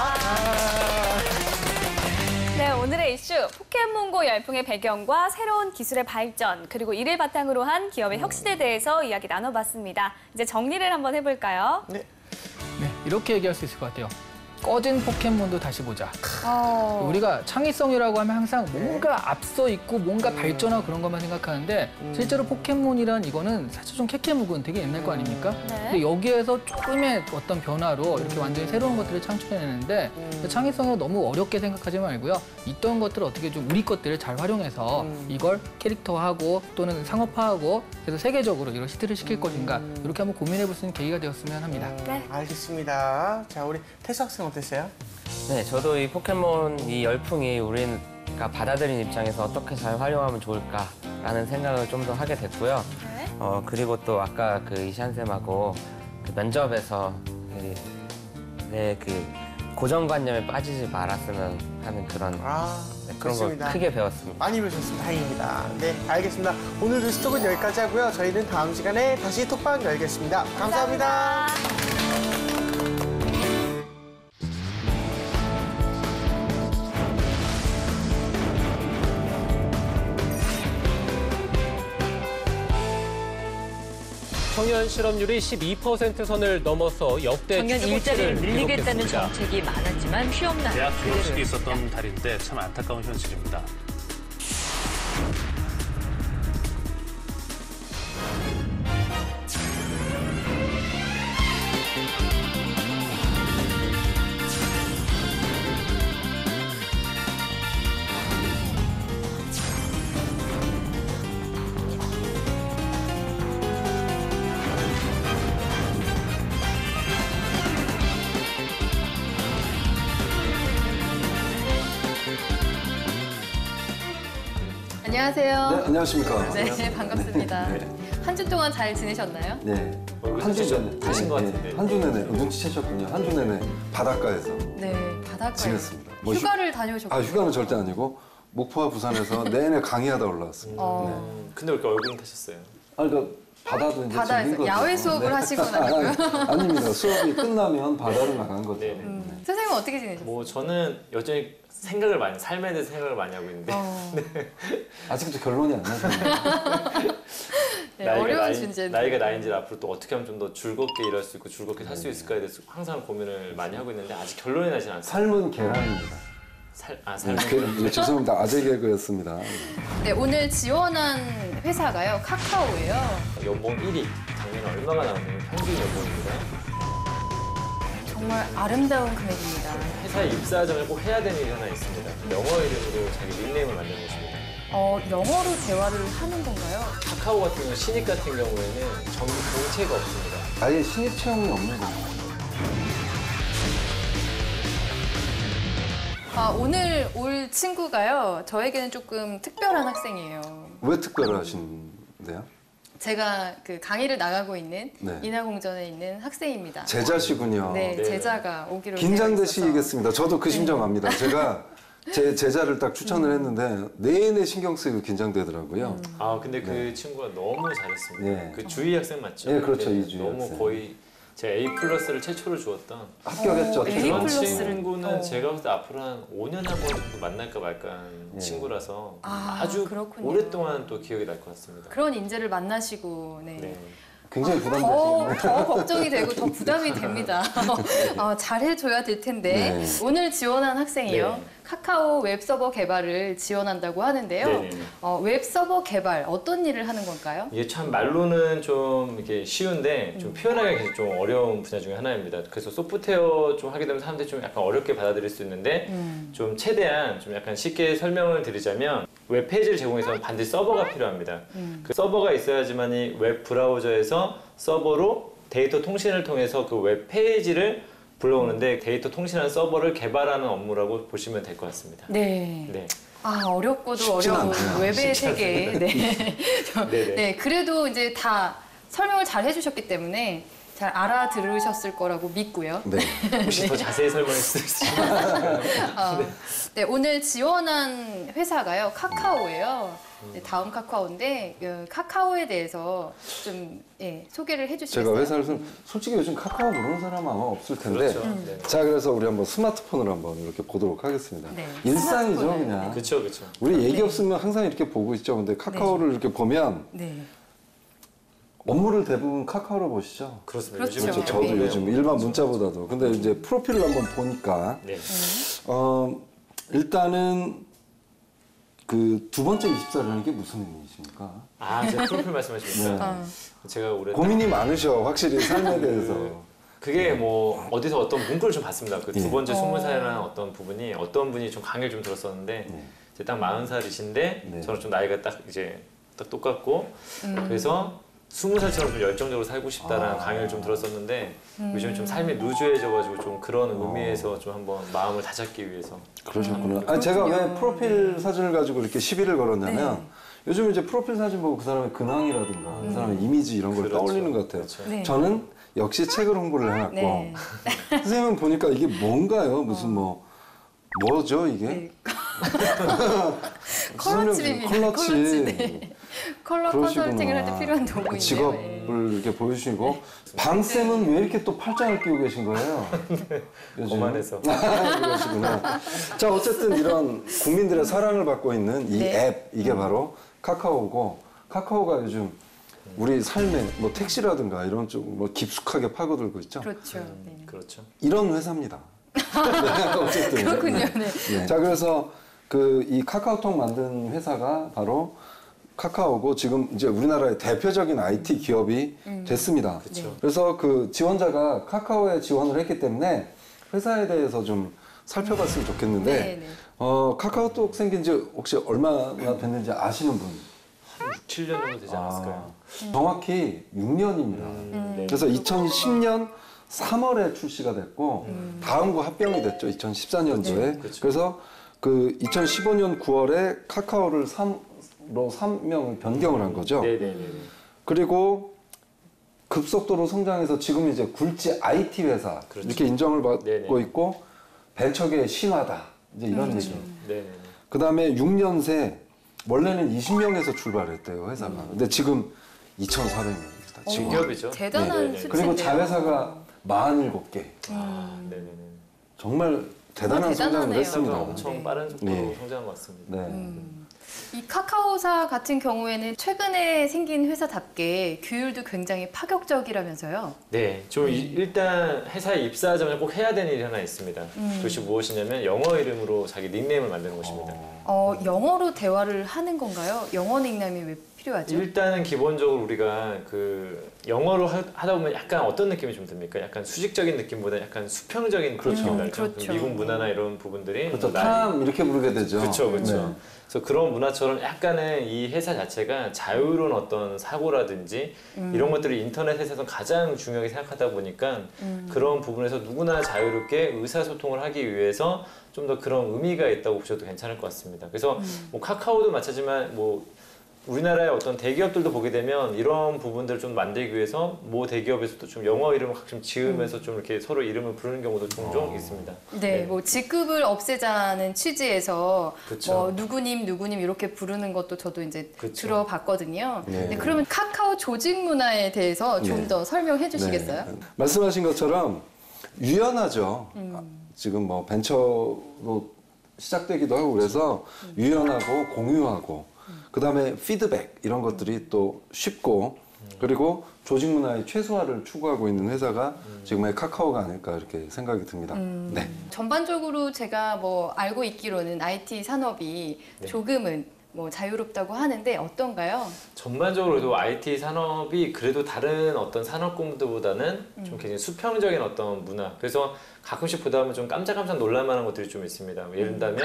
네, 오늘의 이슈 포켓몬고 열풍의 배경과 새로운 기술의 발전 그리고 이를 바탕으로 한 기업의 혁신에 대해서 이야기 나눠봤습니다. 이제 정리를 한번 해볼까요? 네. 네, 이렇게 얘기할 수 있을 것 같아요. 꺼진 포켓몬도 다시 보자. 우리가 창의성이라고 하면 항상 뭔가 앞서 있고 뭔가 발전하고 그런 것만 생각하는데 실제로 포켓몬이란 이거는 사실 좀 캐캐묵은 되게 옛날 거 아닙니까? 네. 근데 여기에서 조금의 어떤 변화로 이렇게 완전히 새로운 것들을 창출해내는데 창의성을 너무 어렵게 생각하지 말고요. 있던 것들을 어떻게 좀 우리 것들을 잘 활용해서 이걸 캐릭터화하고 또는 상업화하고 그래서 세계적으로 이걸 히트를 시킬 것인가 이렇게 한번 고민해 볼 수 있는 계기가 되었으면 합니다. 네. 알겠습니다. 자, 우리 태수 학생 어땠어요? 네, 저도 이 포켓몬 이 열풍이 우리가 받아들인 입장에서 어떻게 잘 활용하면 좋을까라는 생각을 좀 더 하게 됐고요. 네. 그리고 또 아까 그 이샨쌤하고 그 면접에서 내 그 고정관념에 빠지지 말았으면 하는 그런 그런 걸 좋습니다. 크게 배웠습니다. 많이 배우셨습니다. 다행입니다. 네, 알겠습니다. 오늘 뉴스톡은 여기까지 하고요. 저희는 다음 시간에 다시 톡방 열겠습니다. 감사합니다. 청년 실업률이 12% 선을 넘어서 역대 작년 일자리를 최고치를 늘리겠다는 기록했습니다. 정책이 많았지만 쉬엄나게 대학 졸업식이 있었던 달인데 참 안타까운 현실입니다. 안녕하세요. 네, 안녕하십니까. 네, 반갑습니다. 한 주 동안 잘 지내셨나요? 네. 한 주 전에 가신 것 같은데. 한 주 내내 눈치채셨군요. 한 주 내내 바닷가에서 네, 바닷가에 지냈습니다. 뭐 휴가를 다녀오셨군요. 휴가는 절대 아니고 목포와 부산에서 내내 강의하다 올라왔습니다. 근데 왜 이렇게 얼굴은 타셨어요? 그러니까 바다도 이제 바다에서 즐긴 거죠. 야외 수업을 하신 건 아니고요? 아닙니다. 수업이 끝나면 바다를 나간 거죠. 네. 선생님은 어떻게 지내셨어요? 뭐 저는 여전히 삶에 대해서 생각을 많이 하고 있는데 아직도 결론이 안 나잖아요. 네, 어려운 주제인데. 나이가 나이인지 앞으로 또 어떻게 하면 좀 더 즐겁게 일할 수 있고 즐겁게 살 수 있을까에 대해서 항상 고민을 많이 하고 있는데 아직 결론이 나진 않습니다. 삶은 계란입니다. 삶은 네, 죄송합니다. 아재 개그였습니다. 네, 오늘 지원한 회사가요, 카카오예요. 연봉 1위 작년에 얼마가 나오냐면 평균 연봉입니다. 정말 아름다운 금액입니다. 회사에 입사 전에 꼭 해야 되는 일이 하나 있습니다. 영어 이름으로 자기 닉네임을 만드는 것입니다. 영어로 대화를 하는 건가요? 카카오 같은 경우 신입 같은 경우에는 정규 공채가 없습니다. 아예 신입 채용이 없는 겁니다. 오늘 올 친구가요, 저에게는 조금 특별한 학생이에요. 왜 특별하신데요? 제가 그 강의를 나가고 있는 네. 인하공전에 있는 학생입니다. 제자시군요. 네, 네. 제자가 오기로 긴장되시겠습니다. 저도 그 심정 압니다. 제가 제 제자를 딱 추천을 했는데 내내 신경 쓰이고 긴장되더라고요. 근데 그 친구가 너무 잘했습니다. 네. 그 주희 학생 맞죠? 네, 그렇죠. 네, 이주희 너무 학생. 거의 제가 A+를 최초로 주었던 합격했죠. A+. 그런 플러스를. 친구는 제가 볼 때 앞으로 한 5년에 한 번 정도 만날까 말까한 네. 친구라서 아, 아주 그렇군요. 오랫동안 또 기억이 날 것 같습니다. 그런 인재를 만나시고, 네. 네. 굉장히 부담되시겠네요. 더 걱정이 되고 더 부담이 됩니다. 잘해줘야 될 텐데. 네. 오늘 지원한 학생이요. 네. 카카오 웹서버 개발을 지원한다고 하는데요. 네네네. 웹서버 개발 어떤 일을 하는 건가요? 이게 참 말로는 좀 이렇게 쉬운데 좀 표현하기가 좀 어려운 분야 중에 하나입니다. 그래서 소프트웨어 좀 하게 되면 사람들이 좀 약간 어렵게 받아들일 수 있는데 좀 최대한 좀 약간 쉽게 설명을 드리자면 웹페이지를 제공해서는 반드시 서버가 필요합니다. 그 서버가 있어야지만이 웹 브라우저에서 서버로 데이터 통신을 통해서 그 웹페이지를 불러오는데 데이터 통신하는 서버를 개발하는 업무라고 보시면 될 것 같습니다. 네. 네. 아, 어렵고도 어려운 웹의 세계. 네. 네. 그래도 이제 다 설명을 잘 해주셨기 때문에 잘 알아들으셨을 거라고 믿고요. 네. 혹시 더 자세히 설명해 주실 수 있을까요? 네, 오늘 지원한 회사가요, 카카오예요. 네, 다음 카카오인데 카카오에 대해서 좀 소개를 해주시겠어요? 제가 회사를 솔직히 요즘 카카오 모르는 사람 아마 없을 텐데. 그렇죠. 네. 자, 그래서 우리 한번 스마트폰을 한번 이렇게 보도록 하겠습니다. 네, 일상이죠, 스마트폰을. 그냥. 그렇죠, 그렇죠. 우리 얘기 없으면 항상 이렇게 보고 있죠. 근데 카카오를 이렇게 보면 네. 업무를 대부분 카카오로 보시죠. 그렇습니다. 그렇죠. 요즘은 그렇죠. 저도 네. 요즘 일반 문자보다도. 근데 이제 프로필을 한번 보니까 네. 일단은 그 두 번째 24라는 게 무슨 의미이십니까? 아, 제 프로필 말씀하시니까 제가 올해 고민이 많으셔, 확실히 삶에 대해서. 그게 뭐 어디서 어떤 문구를 좀 봤습니다. 그 두 예. 번째 20살이라는 어떤 부분이 어떤 분이 좀 강의를 좀 들었었는데 이제 딱 40살이신데 네. 저는 좀 나이가 딱 이제 딱 똑같고 그래서 20살처럼 좀 열정적으로 살고 싶다라는 강의를 좀 들었었는데 요즘 좀 삶이 루즈해져가지고 좀 그런 의미에서 좀 한번 마음을 다잡기 위해서 그러셨구나. 아니, 제가 왜 프로필 사진을 가지고 이렇게 시비를 걸었냐면 요즘 이제 프로필 사진 보고 그 사람의 근황이라든가 그 사람의 이미지 이런 걸 그렇죠. 떠올리는 것 같아요. 그렇죠. 네. 저는 역시 책을 홍보를 해놨고 네. 선생님은 보니까 이게 뭔가요? 무슨 뭐죠 이게? 네. 컬러칩입니다. 컬러칩. 네. 컬러 컨설팅을 할 때 필요한 도구인데요. 직업을 이렇게 보여주시고 방쌤은 왜 이렇게 또 팔짱을 끼고 계신 거예요? 요즘? 거만해서. 그러시구나. 자, 어쨌든 이런 국민들의 사랑을 받고 있는 이 네. 앱, 이게 바로 카카오고, 카카오가 요즘 우리 삶에 뭐 택시라든가 이런 쪽 뭐 깊숙하게 파고들고 있죠. 그렇죠. 네. 그렇죠. 이런 회사입니다. 네, 어쨌든. 그렇군요. 네. 네. 자, 그래서 그 이 카카오톡 만든 회사가 바로 카카오고 지금 이제 우리나라의 대표적인 IT 기업이 됐습니다. 그렇죠. 그래서 그 지원자가 카카오에 지원을 했기 때문에 회사에 대해서 좀 살펴봤으면 좋겠는데 네, 네. 카카오톡 생긴 지 혹시 얼마나 됐는지 아시는 분? 6, 7년 정도 되지 않았을까요? 정확히 6년입니다. 네. 그래서 2010년 3월에 출시가 됐고 다음구 합병이 됐죠. 2014년도에. 그렇죠. 그래서 그 2015년 9월에 카카오를 3명을 변경을 한 거죠. 네네네. 그리고 급속도로 성장해서 지금 이제 굴지 IT 회사 그렇죠. 이렇게 인정을 받고 네네. 있고 벤처계의 신화다. 이제 이런 얘기. 네네네. 그 다음에 6년 새 원래는 20명에서 출발했대요 회사가. 근데 지금 2,400명입니다. 지금. 기업이죠. 대단한 네네네. 수치인데요. 그리고 자회사가 47개. 아, 네네네. 정말 대단한 성장을 대단하네요. 했습니다. 엄청 네. 빠른 속도로 네. 성장한 것 같습니다. 네. 이 카카오사 같은 경우에는 최근에 생긴 회사답게 규율도 굉장히 파격적이라면서요. 네, 좀 일단 회사에 입사 전에 꼭 해야 되는 일이 하나 있습니다. 그것이 무엇이냐면 영어 이름으로 자기 닉네임을 만드는 것입니다. 영어로 대화를 하는 건가요? 영어 닉네임이 왜 필요하죠? 일단은 기본적으로 우리가 그 영어로 하다 보면 약간 어떤 느낌이 좀 듭니까? 약간 수직적인 느낌보다 약간 수평적인 느낌이 날죠. 그렇죠. 미국 문화나 이런 부분들이 그렇죠. 나이- 탐 이렇게 부르게 되죠. 그렇죠, 그렇죠. 네. 그래서 그런 문화처럼 약간은 이 회사 자체가 자유로운 어떤 사고라든지 이런 것들을 인터넷에서 가장 중요하게 생각하다 보니까 그런 부분에서 누구나 자유롭게 의사소통을 하기 위해서 좀 더 그런 의미가 있다고 보셔도 괜찮을 것 같습니다. 그래서 뭐 카카오도 마찬가지지만 뭐 우리나라의 어떤 대기업들도 보게 되면 이런 부분들을 좀 만들기 위해서 모 대기업에서도 좀 영어 이름을 가끔 지으면서 좀 이렇게 서로 이름을 부르는 경우도 종종 있습니다. 네, 뭐 직급을 없애자는 취지에서 그쵸. 뭐 누구님 이렇게 부르는 것도 저도 이제 그쵸. 들어봤거든요. 네. 네, 그러면 카카오 조직 문화에 대해서 좀 네. 더 설명해 주시겠어요? 네. 말씀하신 것처럼 유연하죠. 지금 뭐 벤처로 시작되기도 하고 그래서 유연하고 공유하고 그다음에 피드백 이런 것들이 또 쉽고 그리고 조직 문화의 최소화를 추구하고 있는 회사가 지금의 카카오가 아닐까 이렇게 생각이 듭니다. 네. 전반적으로 제가 뭐 알고 있기로는 IT 산업이 네. 조금은 뭐 자유롭다고 하는데 어떤가요? 전반적으로도 IT 산업이 그래도 다른 어떤 산업군들보다는 좀 굉장히 수평적인 어떤 문화. 그래서 가끔씩 보다 보면 좀 깜짝깜짝 놀랄만한 것들이 좀 있습니다. 뭐 예를 들면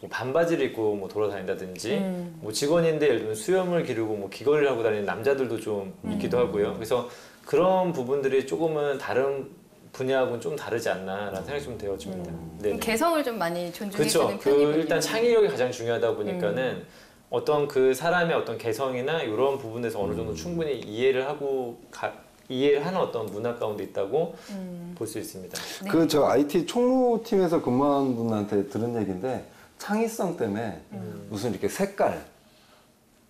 뭐 반바지를 입고 뭐 돌아다닌다든지 뭐 직원인데 예를 들면 수염을 기르고 뭐 귀걸이를 하고 다니는 남자들도 좀 있기도 하고요. 그래서 그런 부분들이 조금은 다른 분야하고는 좀 다르지 않나라는 생각이 좀 되어집니다. 그럼 개성을 좀 많이 존중해주는 그렇죠. 편이군요. 일단 창의력이 가장 중요하다 보니까는 어떤 그 사람의 어떤 개성이나 이런 부분에서 어느 정도 충분히 이해를 하는 어떤 문화 가운데 있다고 볼 수 있습니다. 네. 그 저 IT 총무팀에서 근무한 분한테 들은 얘기인데 창의성 때문에 무슨 이렇게 색깔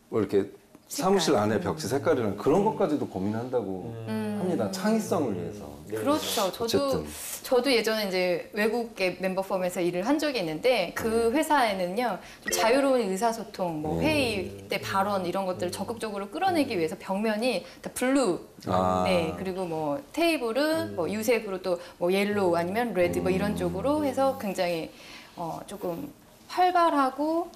뭐 이렇게 사무실 안에 벽지 색깔이랑 그런 것까지도 고민한다고 합니다. 창의성을 위해서. 그렇죠. 저도 예전에 이제 외국계 멤버 펌에서 일을 한 적이 있는데 그 회사에는요 좀 자유로운 의사소통, 뭐 회의 때 발언 이런 것들을 적극적으로 끌어내기 위해서 벽면이 다 블루, 네 그리고 뭐 테이블은 뭐 유색으로 또 뭐 옐로우 아니면 레드 뭐 이런 쪽으로 해서 굉장히 조금 활발하고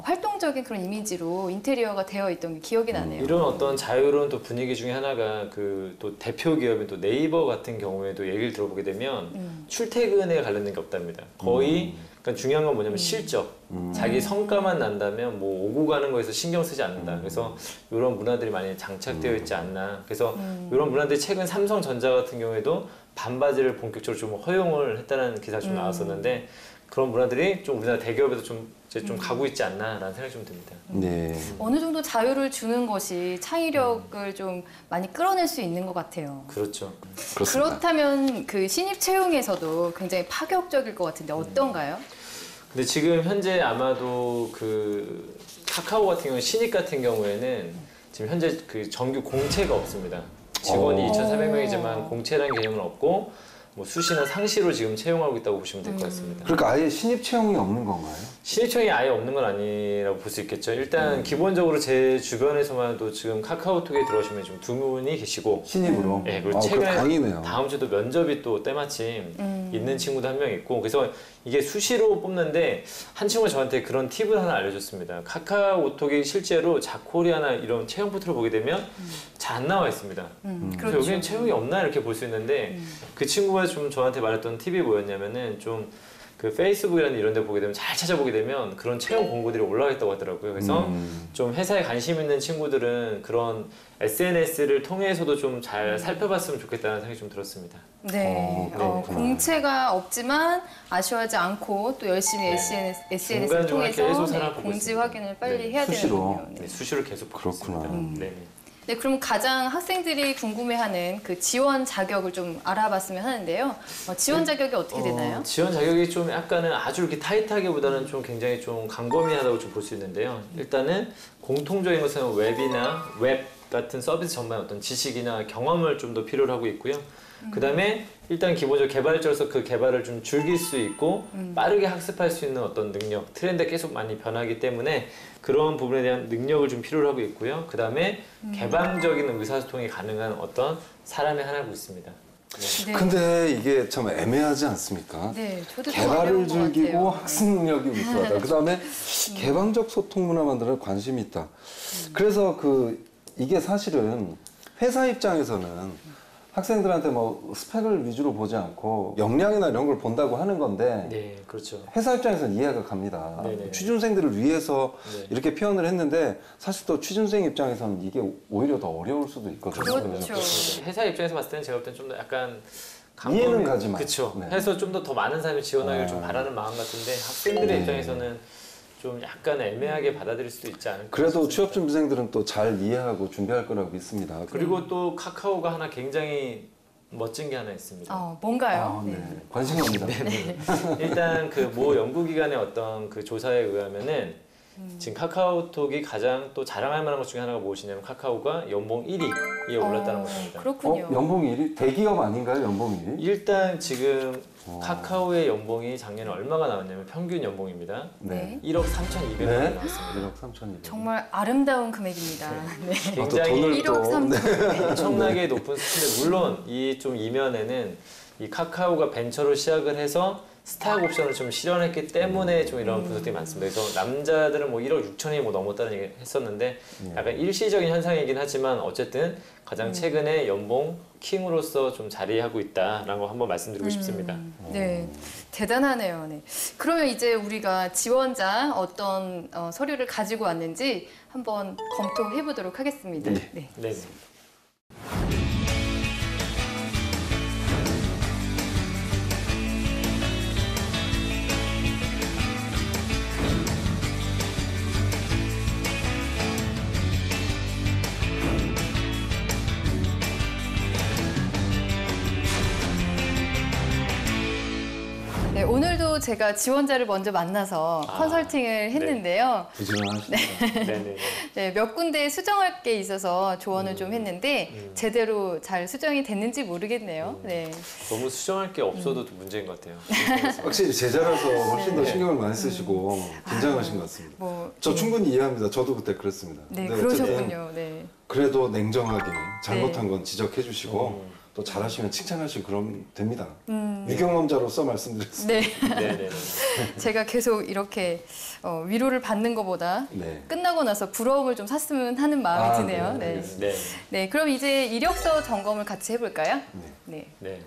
활동적인 그런 이미지로 인테리어가 되어 있던 게 기억이 나네요. 이런 어떤 자유로운 또 분위기 중에 하나가 그 또 대표 기업인 또 네이버 같은 경우에도 얘기를 들어보게 되면 출퇴근에 관련된 게 없답니다. 거의 그러니까 중요한 건 뭐냐면 실적, 자기 성과만 난다면 뭐 오고 가는 거에서 신경 쓰지 않는다. 그래서 이런 문화들이 많이 장착되어 있지 않나. 그래서 이런 문화들이 최근 삼성전자 같은 경우에도 반바지를 본격적으로 좀 허용을 했다는 기사가 좀 나왔었는데. 그런 문화들이 좀 우리나라 대기업에도 좀 가고 있지 않나라는 생각이 좀 듭니다. 네. 어느 정도 자유를 주는 것이 창의력을 좀 많이 끌어낼 수 있는 것 같아요. 그렇죠. 그렇습니다. 그렇다면 그 신입 채용에서도 굉장히 파격적일 것 같은데 어떤가요? 근데 지금 현재 아마도 그 카카오 같은 경우 신입 같은 경우에는 지금 현재 그 정규 공채가 없습니다. 직원이 2,400명이지만 공채라는 개념은 없고 뭐 수시나 상시로 지금 채용하고 있다고 보시면 될 것 같습니다. 그러니까 아예 신입 채용이 없는 건가요? 신입 채용이 아예 없는 건 아니라고 볼 수 있겠죠. 일단 기본적으로 제 주변에서만 해도 지금 카카오톡에 들어오시면 좀 2분이 계시고 신입으로? 네, 그리고 최근에 다음 주도 면접이 또 때마침 있는 친구도 한 명 있고 그래서 이게 수시로 뽑는데 한 친구가 저한테 그런 팁을 하나 알려줬습니다. 카카오톡이 실제로 자코리아나 이런 채용 포털을 보게 되면 잘 안 나와 있습니다. 그래서 여기는 채용이 없나 이렇게 볼 수 있는데 그 친구가 좀 저한테 말했던 팁이 뭐였냐면은 좀 그 페이스북이라는 이런 데 보게 되면 잘 찾아보게 되면 그런 채용 공고들이 올라와 있다고 하더라고요. 그래서 좀 회사에 관심 있는 친구들은 그런 SNS를 통해서도 좀 잘 살펴봤으면 좋겠다는 생각이 좀 들었습니다. 네, 공채가 없지만 아쉬워하지 않고 또 열심히 SNS를 통해서 공지 확인을 빨리 해야 되는군요. 네, 수시로 계속 그렇구나. 네. 네, 그럼 가장 학생들이 궁금해하는 그 지원 자격을 좀 알아봤으면 하는데요. 지원 자격이 어떻게 되나요? 지원 자격이 좀 약간은 아주 이렇게 타이트하기보다는 좀 굉장히 좀 광범위하다고 좀 볼 수 있는데요. 일단은 공통적인 것은 웹이나 웹 같은 서비스 전반의 어떤 지식이나 경험을 좀 더 필요로 하고 있고요. 그다음에 일단 기본적으로 개발자로서 그 개발을 좀 즐길 수 있고 빠르게 학습할 수 있는 어떤 능력, 트렌드가 계속 많이 변하기 때문에 그런 부분에 대한 능력을 좀 필요로 하고 있고요. 그다음에 개방적인 의사소통이 가능한 어떤 사람이 하나 있습니다. 네. 근데 이게 참 애매하지 않습니까? 네, 저도 개발을 즐기고 학습 능력이 우수하다. 그다음에 개방적 소통 문화 만드는 관심이 있다. 그래서 이게 사실은 회사 입장에서는 학생들한테 뭐 스펙을 위주로 보지 않고 역량이나 이런 걸 본다고 하는 건데 네, 그렇죠. 회사 입장에서는 이해가 갑니다. 네네. 취준생들을 위해서 네. 이렇게 표현을 했는데 사실 또 취준생 입장에서는 이게 오히려 더 어려울 수도 있거든요. 그렇죠. 회사 입장에서 봤을 때는 제가 볼 때는 좀 더 약간 이해는 가지만. 그렇죠. 네. 해서 좀 더 많은 사람이 지원하기를 좀 바라는 마음 같은데 학생들의 입장에서는 좀 약간 애매하게 받아들일 수도 있지 않을까. 그래도 취업준비생들은 또 잘 이해하고 준비할 거라고 믿습니다. 그리고 또 카카오가 하나 굉장히 멋진 게 하나 있습니다. 뭔가요? 네. 관심이 옵니다. 일단 그 모 연구기관의 어떤 그 조사에 의하면은 지금 카카오톡이 가장 또 자랑할 만한 것 중에 하나가 무엇이냐면 카카오가 연봉 1위에 올랐다는 것입니다. 그렇군요. 연봉 1위? 대기업 아닌가요, 연봉 1위? 일단 지금 카카오의 연봉이 작년에 얼마가 나왔냐면 평균 연봉입니다. 네. 1억 3,200원이 네? 나왔습니다. 1억 3,200원. 정말 아름다운 금액입니다. 네. 굉장히 돈을 1억 3천. 엄청나게 높은 수치인데 물론 이 좀 이면에는 이 카카오가 벤처로 시작을 해서 스탁 옵션을 좀 실현했기 때문에 좀 이런 분석들이 많습니다. 그래서 남자들은 뭐 1억 6천이 뭐 넘었다는 얘기 했었는데 약간 일시적인 현상이긴 하지만 어쨌든 가장 최근에 연봉 킹으로서 좀 자리하고 있다라는 거 한번 말씀드리고 싶습니다. 네, 대단하네요. 네. 그러면 이제 우리가 지원자 어떤 서류를 가지고 왔는지 한번 검토해 보도록 하겠습니다. 네. 네. 네. 네, 오늘도 제가 지원자를 먼저 만나서 컨설팅을 했는데요. 부지런하시네요. 네네. 네, 몇 군데 수정할 게 있어서 조언을 좀 했는데 제대로 잘 수정이 됐는지 모르겠네요. 네. 너무 수정할 게 없어도 문제인 것 같아요. 확실히 제자라서 훨씬 더 신경을 많이 쓰시고 긴장하신 것 같습니다. 저 충분히 이해합니다. 저도 그때 그랬습니다. 네, 근데 그러셨군요. 네. 그래도 냉정하게 잘못한 건 지적해 주시고 또 잘하시면 칭찬하시고 그러면 됩니다. 유경험자로서 말씀드렸습니다. 네. 네네. 제가 계속 이렇게 위로를 받는 것보다 네. 끝나고 나서 부러움을 좀 샀으면 하는 마음이 드네요. 네. 네. 네, 그럼 이제 이력서 점검을 같이 해볼까요? 네. 네.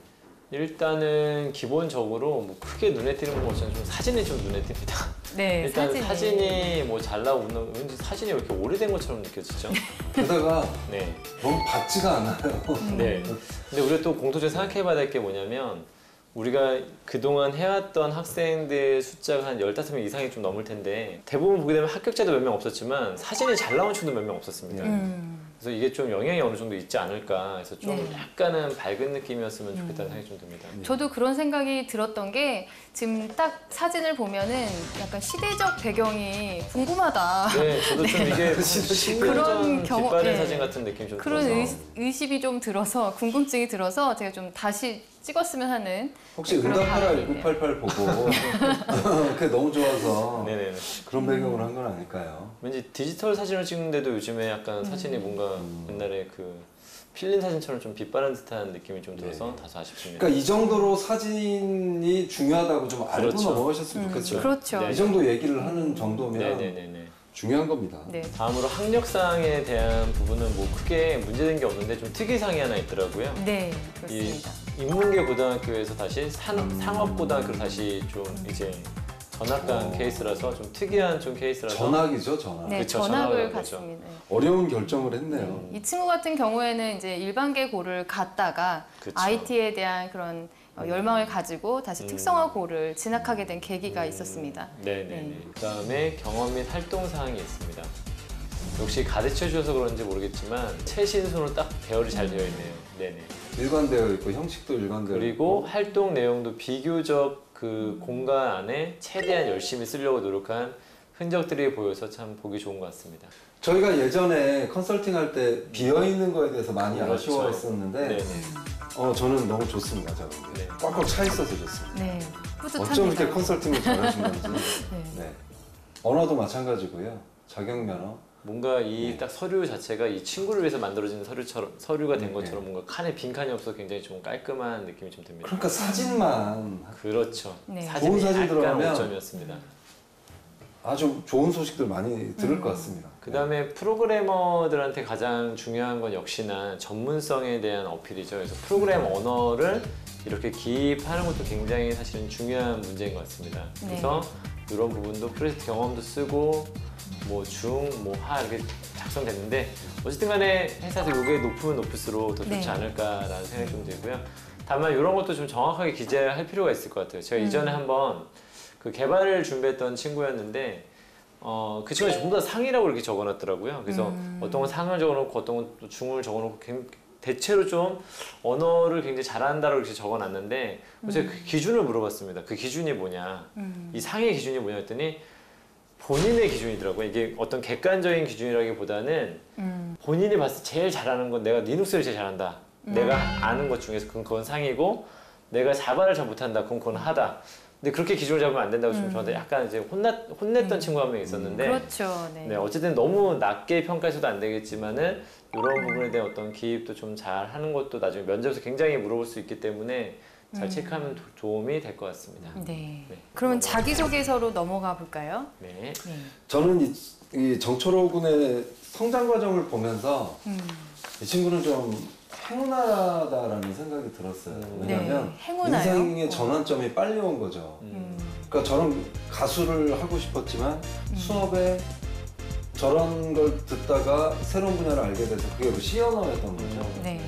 일단은 기본적으로 뭐 크게 눈에 띄는 건 없지만 좀 사진이 좀 눈에 띕니다. 네, 일단 사진이 뭐 잘 나오는 왠지 사진이 왜 이렇게 오래된 것처럼 느껴지죠? 게다가 네. 너무 밝지가 않아요. 네. 근데 우리가 또 공통적으로 생각해봐야 될 게 뭐냐면 우리가 그동안 해왔던 학생들 숫자가 한 15명 이상이 좀 넘을 텐데 대부분 보게 되면 합격자도 몇 명 없었지만 사진이 잘 나온 친구도 몇 명 없었습니다. 그래서 이게 좀 영향이 어느 정도 있지 않을까 해서 좀 약간은 밝은 느낌이었으면 좋겠다는 생각이 좀 듭니다. 저도 그런 생각이 들었던 게 지금 딱 사진을 보면은 약간 시대적 배경이 궁금하다. 네, 저도 좀 이게 그런 경험, 뒷바른 사진 같은 느낌이 좀 그런 들어서 의심이 좀 들어서 궁금증이 들어서 제가 좀 다시 찍었으면 하는 혹시 그런 응답하라 바람이 있네요. 1988 보고 그게 너무 좋아서 네네네. 그런 배경으로 한 건 아닐까요? 왠지 디지털 사진을 찍는데도 요즘에 약간 사진이 뭔가 옛날에 그 필름 사진처럼 좀 빛바른 듯한 느낌이 좀 들어서 다소 아쉽습니다. 그러니까 이 정도로 사진이 중요하다고 좀 알고 그렇죠. 넘어가셨으면 좋겠어요. 그렇죠. 네. 이 정도 얘기를 하는 정도면 네네네네. 중요한 겁니다. 네. 다음으로 학력상에 대한 부분은 뭐 크게 문제된 게 없는데 좀 특이사항이 하나 있더라고요. 네, 이 그렇습니다. 인문계 고등학교에서 다시 상업고등학교로 다시 좀 이제 전학간 케이스라서 좀 특이한 좀 케이스라서 전학이죠, 전학. 네, 그쵸, 전학을 전학을 가죠. 갔습니다. 어려운 결정을 했네요. 이 친구 같은 경우에는 이제 일반계고를 갔다가 그쵸. IT에 대한 그런 열망을 가지고 다시 특성화고를 진학하게 된 계기가 있었습니다. 네네네. 그다음에 경험 및 활동 사항이 있습니다. 역시 가르쳐 주셔서 그런지 모르겠지만 최신순으로 딱 배열이 잘 되어 있네요. 네네. 일관되어 있고 형식도 일관되어 그리고 있고 활동 내용도 비교적 그 공간 안에 최대한 열심히 쓰려고 노력한 흔적들이 보여서 참 보기 좋은 것 같습니다. 저희가 예전에 컨설팅 할 때 비어있는 거에 대해서 많이 그렇죠. 아쉬워했었는데 네네. 저는 너무 좋습니다. 저는. 네. 꽉꽉 차 있어서 좋습니다. 네, 뿌듯합니다. 어쩜 이렇게 컨설팅을 잘하신 건지. 네. 네. 언어도 마찬가지고요. 자격 면허. 뭔가 이 딱 서류 자체가 이 친구를 위해서 만들어진 서류가 된 네. 것처럼 뭔가 칸에 빈칸이 없어 굉장히 좀 깔끔한 느낌이 좀 듭니다. 그러니까 사진만 그렇죠. 네. 사진이 좋은 사진 약간 들어가면 오점이었습니다. 아주 좋은 소식들 많이 들을 것 같습니다. 그다음에 프로그래머들한테 가장 중요한 건 역시나 전문성에 대한 어필이죠. 그래서 프로그램 언어를 이렇게 기입하는 것도 굉장히 사실은 중요한 문제인 것 같습니다. 그래서 이런 부분도 프로젝트 경험도 쓰고 뭐 중, 뭐 하 이렇게 작성됐는데 어쨌든 간에 회사에서 이게 높으면 높을수록 더 좋지 네. 않을까라는 생각이 좀 들고요. 다만 이런 것도 좀 정확하게 기재할 필요가 있을 것 같아요. 제가 이전에 한번 그 개발을 준비했던 친구였는데 그 친구가 전부 다 상이라고 이렇게 적어놨더라고요. 그래서 어떤 건 상을 적어놓고 어떤 건 또 중을 적어놓고 대체로 좀 언어를 굉장히 잘한다고 이렇게 적어놨는데 제가 그 기준을 물어봤습니다. 그 기준이 뭐냐? 이 상의 기준이 뭐냐 했더니 본인의 기준이더라고요. 이게 어떤 객관적인 기준이라기보다는 본인이 봤을 때 제일 잘하는 건 내가 리눅스를 제일 잘한다. 내가 아는 것 중에서 그건 상이고 내가 자바를 잘 못한다. 그건 하다. 근데 그렇게 기준을 잡으면 안 된다고 지금 저한테 약간 이제 혼냈던 친구가 한 명 있었는데 그렇죠. 네. 네, 어쨌든 너무 낮게 평가해서도 안 되겠지만은 이런 부분에 대한 어떤 기입도 좀 잘 하는 것도 나중에 면접에서 굉장히 물어볼 수 있기 때문에 잘 체크하면 도움이 될 것 같습니다. 네. 네. 그러면 자기소개서로 넘어가 볼까요? 네. 네. 저는 이 정철호 군의 성장 과정을 보면서 이 친구는 좀 행운하다라는 생각이 들었어요. 왜냐하면 네, 행운아요? 인생의 전환점이 빨리 온 거죠. 그러니까 저는 가수를 하고 싶었지만 수업에 저런 걸 듣다가 새로운 분야를 알게 돼서 그게 C 언어였던 거죠. 네.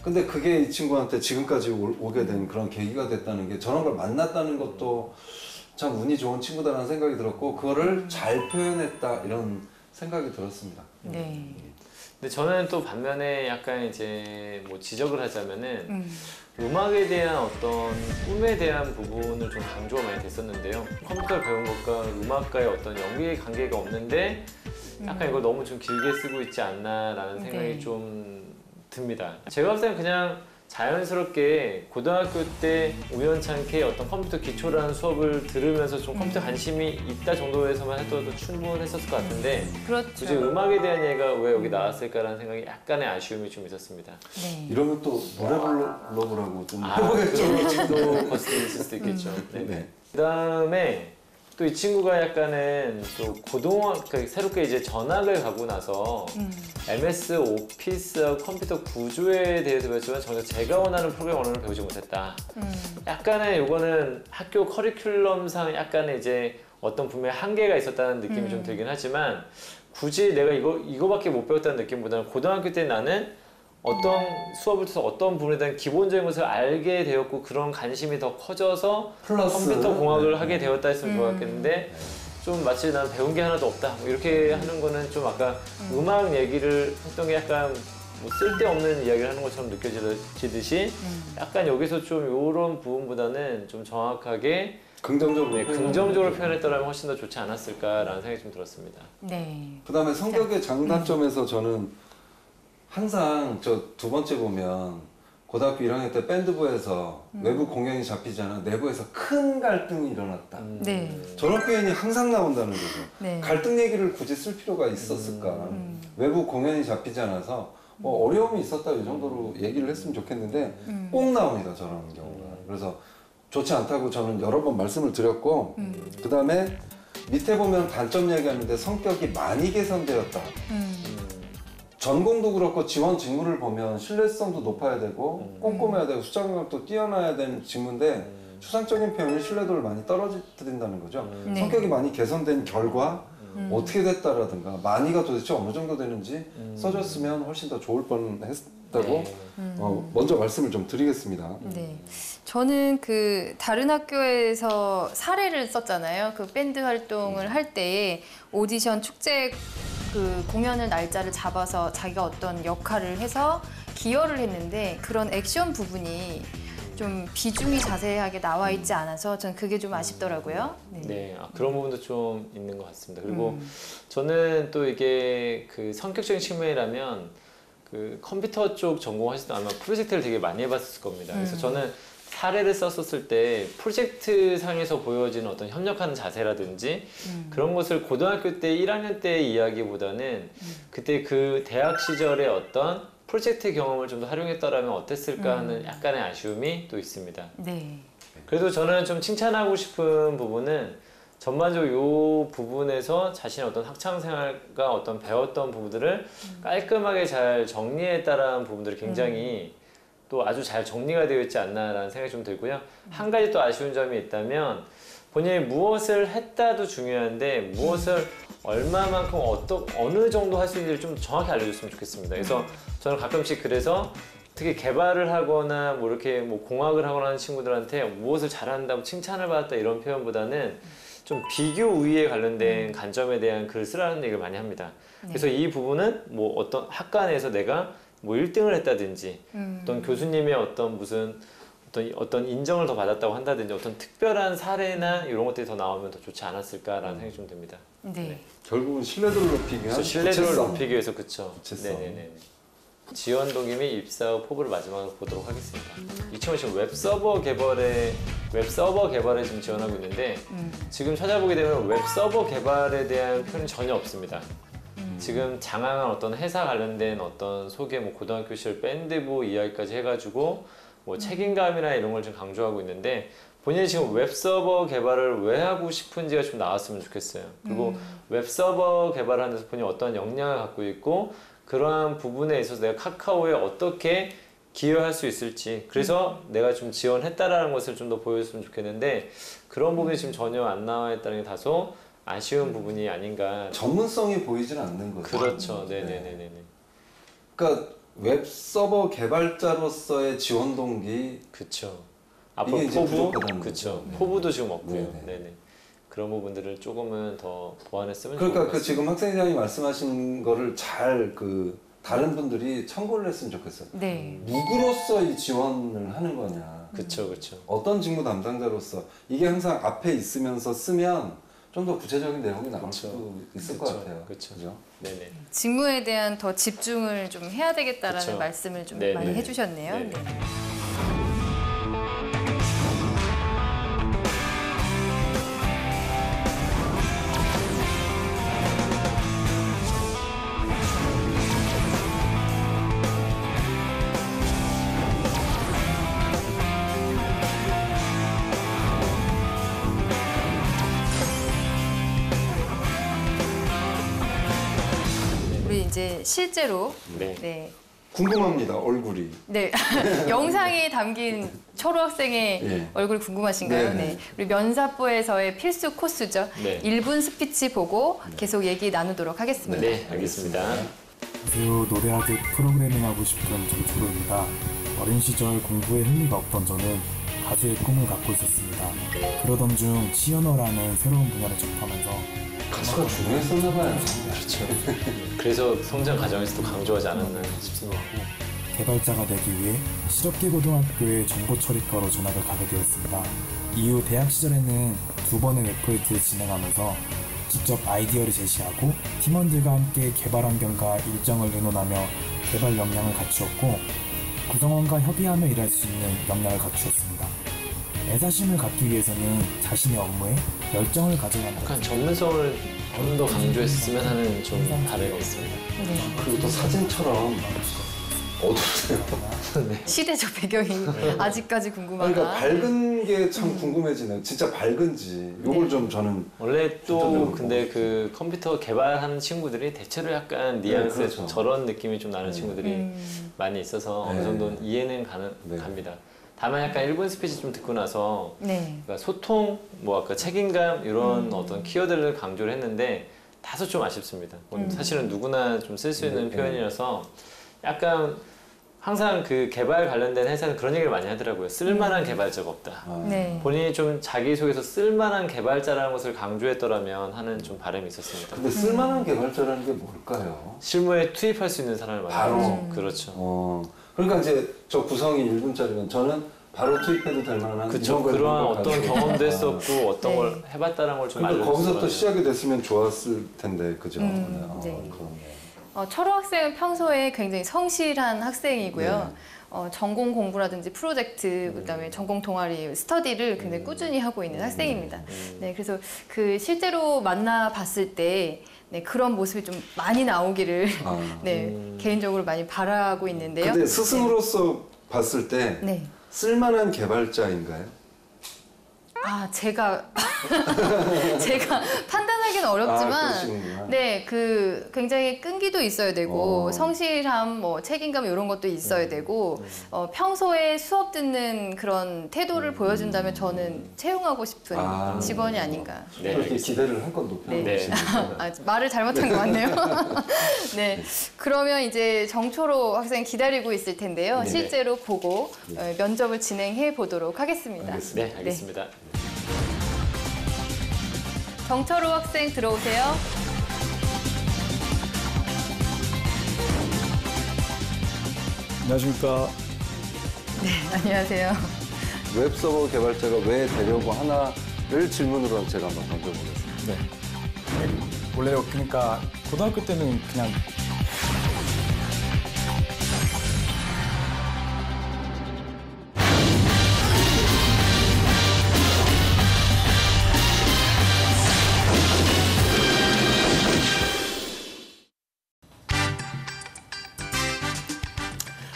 근데 그게 이 친구한테 지금까지 오게 된 그런 계기가 됐다는 게 저런 걸 만났다는 것도 참 운이 좋은 친구다라는 생각이 들었고 그거를 잘 표현했다 이런 생각이 들었습니다. 네. 근데 저는 또 반면에 약간 이제 뭐 지적을 하자면은 음악에 대한 어떤 꿈에 대한 부분을 좀 강조가 많이 됐었는데요. 컴퓨터를 배운 것과 음악과의 어떤 연계 관계가 없는데 약간 이걸 너무 좀 길게 쓰고 있지 않나라는 생각이 좀 듭니다. 제가 봤을 때는 그냥 자연스럽게 고등학교 때 우연찮게 어떤 컴퓨터 기초라는 수업을 들으면서 좀 컴퓨터 관심이 있다 정도에서만 해도 충분했었을 것 같은데 그렇죠. 굳이 음악에 대한 얘기가 왜 여기 나왔을까라는 생각이 약간의 아쉬움이 좀 있었습니다. 네. 이러면 또 노래 불러보라고 좀 해보겠죠. 또 거슬릴 수도 있겠죠. 네. 그다음에 또 이 친구가 약간은 또 그러니까 새롭게 이제 전학을 가고 나서 MS 오피스하고 컴퓨터 구조에 대해서 배웠지만 전혀 제가 원하는 프로그램 언어를 배우지 못했다. 약간의 요거는 학교 커리큘럼상 약간의 이제 어떤 분명히 한계가 있었다는 느낌이 좀 들긴 하지만 굳이 내가 이거밖에 못 배웠다는 느낌보다는 고등학교 때 나는 어떤 수업을 통해서 어떤 부분에 대한 기본적인 것을 알게 되었고 그런 관심이 더 커져서 컴퓨터 공학을 하게 되었다 했으면 좋았겠는데 좀 마치 난 배운 게 하나도 없다 뭐 이렇게 하는 거는 좀 아까 음악 얘기를 했던 게 약간 뭐 쓸데없는 이야기를 하는 것처럼 느껴지듯이 약간 여기서 좀 이런 부분보다는 좀 정확하게 긍정적으로 표현했더라면 훨씬 더 좋지 않았을까라는 생각이 좀 들었습니다. 네. 그다음에 성격의 장단점에서 저는 항상 저 두 번째 보면 고등학교 1학년 때 밴드부에서 외부 공연이 잡히잖아. 내부에서 큰 갈등이 일어났다. 네. 저런 표현이 항상 나온다는 거죠. 네. 갈등 얘기를 굳이 쓸 필요가 있었을까. 외부 공연이 잡히지 않아서 뭐 어려움이 있었다 이 정도로 얘기를 했으면 좋겠는데 꼭 나옵니다. 저런 경우가. 그래서 좋지 않다고 저는 여러 번 말씀을 드렸고 그 다음에 밑에 보면 단점 얘기하는데 성격이 많이 개선되었다. 전공도 그렇고 지원 직무를 보면 신뢰성도 높아야 되고 꼼꼼해야 되고 숫자 감각도 뛰어나야 되는 직무인데 추상적인 표현이 신뢰도를 많이 떨어뜨린다는 거죠. 네. 성격이 많이 개선된 결과 어떻게 됐다라든가 많이가 도대체 어느 정도 되는지 써줬으면 훨씬 더 좋을 뻔했다고 먼저 말씀을 좀 드리겠습니다. 네. 저는 그 다른 학교에서 사례를 썼잖아요. 그 밴드 활동을 할 때에 오디션 축제 그 공연을 날짜를 잡아서 자기가 어떤 역할을 해서 기여를 했는데 그런 액션 부분이 좀 비중이 자세하게 나와 있지 않아서 전 그게 좀 아쉽더라고요. 네, 그런 부분도 좀 있는 것 같습니다. 그리고 저는 또 이게 그 성격적인 측면이라면 그 컴퓨터 쪽 전공하실 때 아마 프로젝트를 되게 많이 해봤을 겁니다. 그래서 저는 사례를 썼었을 때 프로젝트 상에서 보여지는 어떤 협력하는 자세라든지 그런 것을 고등학교 때 1학년 때 이야기보다는 그때 그 대학 시절의 어떤 프로젝트 경험을 좀 더 활용했더라면 어땠을까 하는 약간의 아쉬움이 또 있습니다. 네. 그래도 저는 좀 칭찬하고 싶은 부분은 전반적으로 이 부분에서 자신의 어떤 학창생활과 어떤 배웠던 부분들을 깔끔하게 잘 정리했다라는 부분들이 굉장히 또 아주 잘 정리가 되어 있지 않나라는 생각이 좀 들고요. 한 가지 또 아쉬운 점이 있다면 본인이 무엇을 했다도 중요한데 무엇을 얼마만큼 어느 정도 할 수 있는지를 좀 정확히 알려줬으면 좋겠습니다. 그래서 저는 가끔씩 그래서 특히 개발을 하거나 뭐 이렇게 뭐 공학을 하거나 하는 친구들한테 무엇을 잘한다고 칭찬을 받았다 이런 표현보다는 좀 비교 우위에 관련된 관점에 대한 글을 쓰라는 얘기를 많이 합니다. 그래서 이 부분은 뭐 어떤 학과 내에서 내가 뭐 1등을 했다든지 어떤 교수님의 어떤 무슨 어떤 인정을 더 받았다고 한다든지 어떤 특별한 사례나 이런 것들이 더 나오면 더 좋지 않았을까라는 생각이 좀 듭니다. 네. 결국은 신뢰도를 높이기 위한 신뢰도를 높이기 위해서 그쵸. 구체성. 네네네. 지원 동기 및 입사 후 포부를 마지막으로 보도록 하겠습니다. 이 친구 지금 웹서버 개발에 지금 지원하고 있는데 지금 찾아보게 되면 웹서버 개발에 대한 표현이 전혀 없습니다. 지금 장황한 어떤 회사 관련된 어떤 소개, 뭐 고등학교 시절 밴드부 이야기까지 해가지고 뭐 책임감이나 이런 걸 좀 강조하고 있는데 본인이 지금 웹서버 개발을 왜 하고 싶은지가 좀 나왔으면 좋겠어요. 그리고 웹서버 개발을 하는 데서 본인이 어떤 역량을 갖고 있고 그러한 부분에 있어서 내가 카카오에 어떻게 기여할 수 있을지 그래서 내가 좀 지원했다라는 것을 좀 더 보여줬으면 좋겠는데 그런 부분이 지금 전혀 안 나와 있다는 게 다소 아쉬운 부분이 아닌가. 전문성이 보이진 않는 거죠. 그렇죠. 네네네네. 그러니까 웹 서버 개발자로서의 지원 동기. 그렇죠. 앞으로 포부, 그렇죠. 네. 포부도 지금 없고요. 네네. 네네. 그런 부분들을 조금은 더 보완했으면 그러니까 좋겠습니다. 지금 학생장이 말씀하신 거를 잘 다른 분들이 참고를 했으면 좋겠어요. 네. 누구로서 이 지원을 하는 거냐. 그렇죠, 그렇죠. 어떤 직무 담당자로서 이게 항상 앞에 있으면서 쓰면 좀 더 구체적인 내용이 나올 수도 있을 것 같아요. 그렇죠. 그죠? 네네. 직무에 대한 더 집중을 좀 해야 되겠다라는 그쵸. 말씀을 좀 네, 많이 네. 해주셨네요. 네. 네. 우리 이제 실제로 네. 네. 궁금합니다, 얼굴이. 네, 영상에 담긴 철호 학생의 예. 얼굴 궁금하신가요? 네네. 네. 우리 면사포에서의 필수 코스죠. 네. 1분 스피치 보고 계속 얘기 나누도록 하겠습니다. 네, 알겠습니다. 안녕하세요. 노래하듯 프로그래밍 하고 싶은 정초로입니다. 어린 시절 공부에 흥미가 없던 저는 가수의 꿈을 갖고 있었습니다. 그러던 중 치어너라는 새로운 분야를 접하면서 가수가 중요했었나 봐요. 그렇죠. 그래서 성장 과정에서도 강조하지 않았나 싶습니다. 개발자가 되기 위해 실업계고등학교의 정보처리과로 전학을 가게 되었습니다. 이후 대학 시절에는 2번의 웹프로젝트를 진행하면서 직접 아이디어를 제시하고 팀원들과 함께 개발 환경과 일정을 의논하며 개발 역량을 갖추었고 구성원과 협의하며 일할 수 있는 역량을 갖추었습니다. 애사심을 갖기 위해서는 자신의 업무에 열정을 가져야 한다. 약간 전문성을 좀 더 강조했으면 하는 좀 바람이 있습니다. 그리고 또 사진처럼 어두우세요. 시대적 배경이 아직까지 궁금하다. 그러니까 밝은 게 참 궁금해지네요. 진짜 밝은지. 요걸 좀 저는 원래 또 근데 그 컴퓨터 개발하는 친구들이 대체로 약간 뉘앙스 그렇죠. 저런 느낌이 좀 나는 친구들이 많이 있어서 어느 정도 이해는 갑니다. 다만 약간 1분 스피치 좀 듣고 나서 네. 그러니까 소통, 뭐 아까 책임감 이런 어떤 키워드를 강조를 했는데 다소 좀 아쉽습니다. 사실은 누구나 좀 쓸 수 있는 표현이라서 약간 항상 그 개발 관련된 회사는 그런 얘기를 많이 하더라고요. 쓸만한 개발자가 없다. 네. 본인이 좀 자기소개서 쓸만한 개발자라는 것을 강조했더라면 하는 좀 바람이 있었습니다. 근데 쓸만한 개발자라는 게 뭘까요? 실무에 투입할 수 있는 사람을 바로. 만나는 거죠. 그렇죠. 그러니까 이제 저 구성이 1분짜리면 저는 바로 투입해도 될 만한 그렇죠. 그러한 어떤 경험도 했었고 어떤 걸 해봤다는 걸 좀 그러니까 알려주고 거기서 또 시작이 됐으면 좋았을 텐데 그죠? 네. 그러네. 철호 학생은 평소에 굉장히 성실한 학생이고요. 네. 전공 공부라든지 프로젝트, 그다음에 전공 동아리, 스터디를 굉장히 꾸준히 하고 있는 학생입니다. 네, 그래서 그 실제로 만나봤을 때 네, 그런 모습이 좀 많이 나오기를 네, 개인적으로 많이 바라고 있는데요. 근데 스승으로서 봤을 때 네. 쓸만한 개발자인가요? 제가 판단하기는 어렵지만 그러시군요. 네, 그 굉장히 끈기도 있어야 되고 성실함, 뭐 책임감 이런 것도 있어야 되고 평소에 수업 듣는 그런 태도를 보여준다면 저는 채용하고 싶은 직원이 아닌가. 네, 그렇게 기대를 한껏 높여놓으시니까. 네. 말을 잘못한 것 같네요. 네, 그러면 이제 정초로 학생 기다리고 있을 텐데요. 네네. 실제로 보고 면접을 진행해 보도록 하겠습니다. 네, 알겠습니다. 정철호 학생 들어오세요. 안녕하십니까. 네, 안녕하세요. 웹서버 개발자가 왜 되려고 하나를 질문으로 제가 한번 던져보겠습니다. 네. 원래 그러니까 고등학교 때는 그냥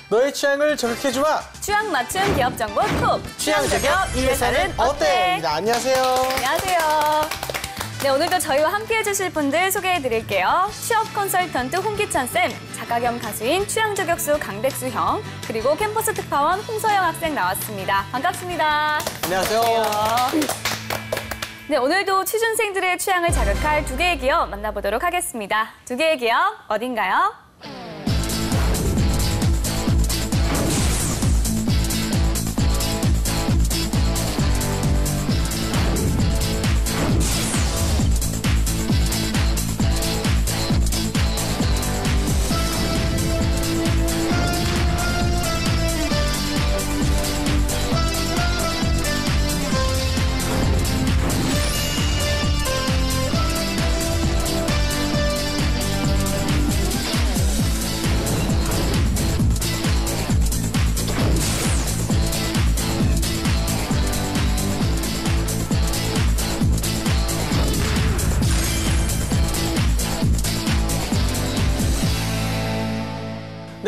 너의 취향을 저격해주마. 취향 맞춤 기업 정보 톡. 취향 저격 이 회사는 어때? 네, 안녕하세요. 안녕하세요. 네, 오늘도 저희와 함께 해주실 분들 소개해드릴게요. 취업 컨설턴트 홍기찬 쌤, 작가 겸 가수인 취향 저격수 강백수 형, 그리고 캠퍼스 특파원 홍서영 학생 나왔습니다. 반갑습니다. 안녕하세요. 네, 오늘도 취준생들의 취향을 자극할 두 개의 기업 만나보도록 하겠습니다. 두 개의 기업 어딘가요?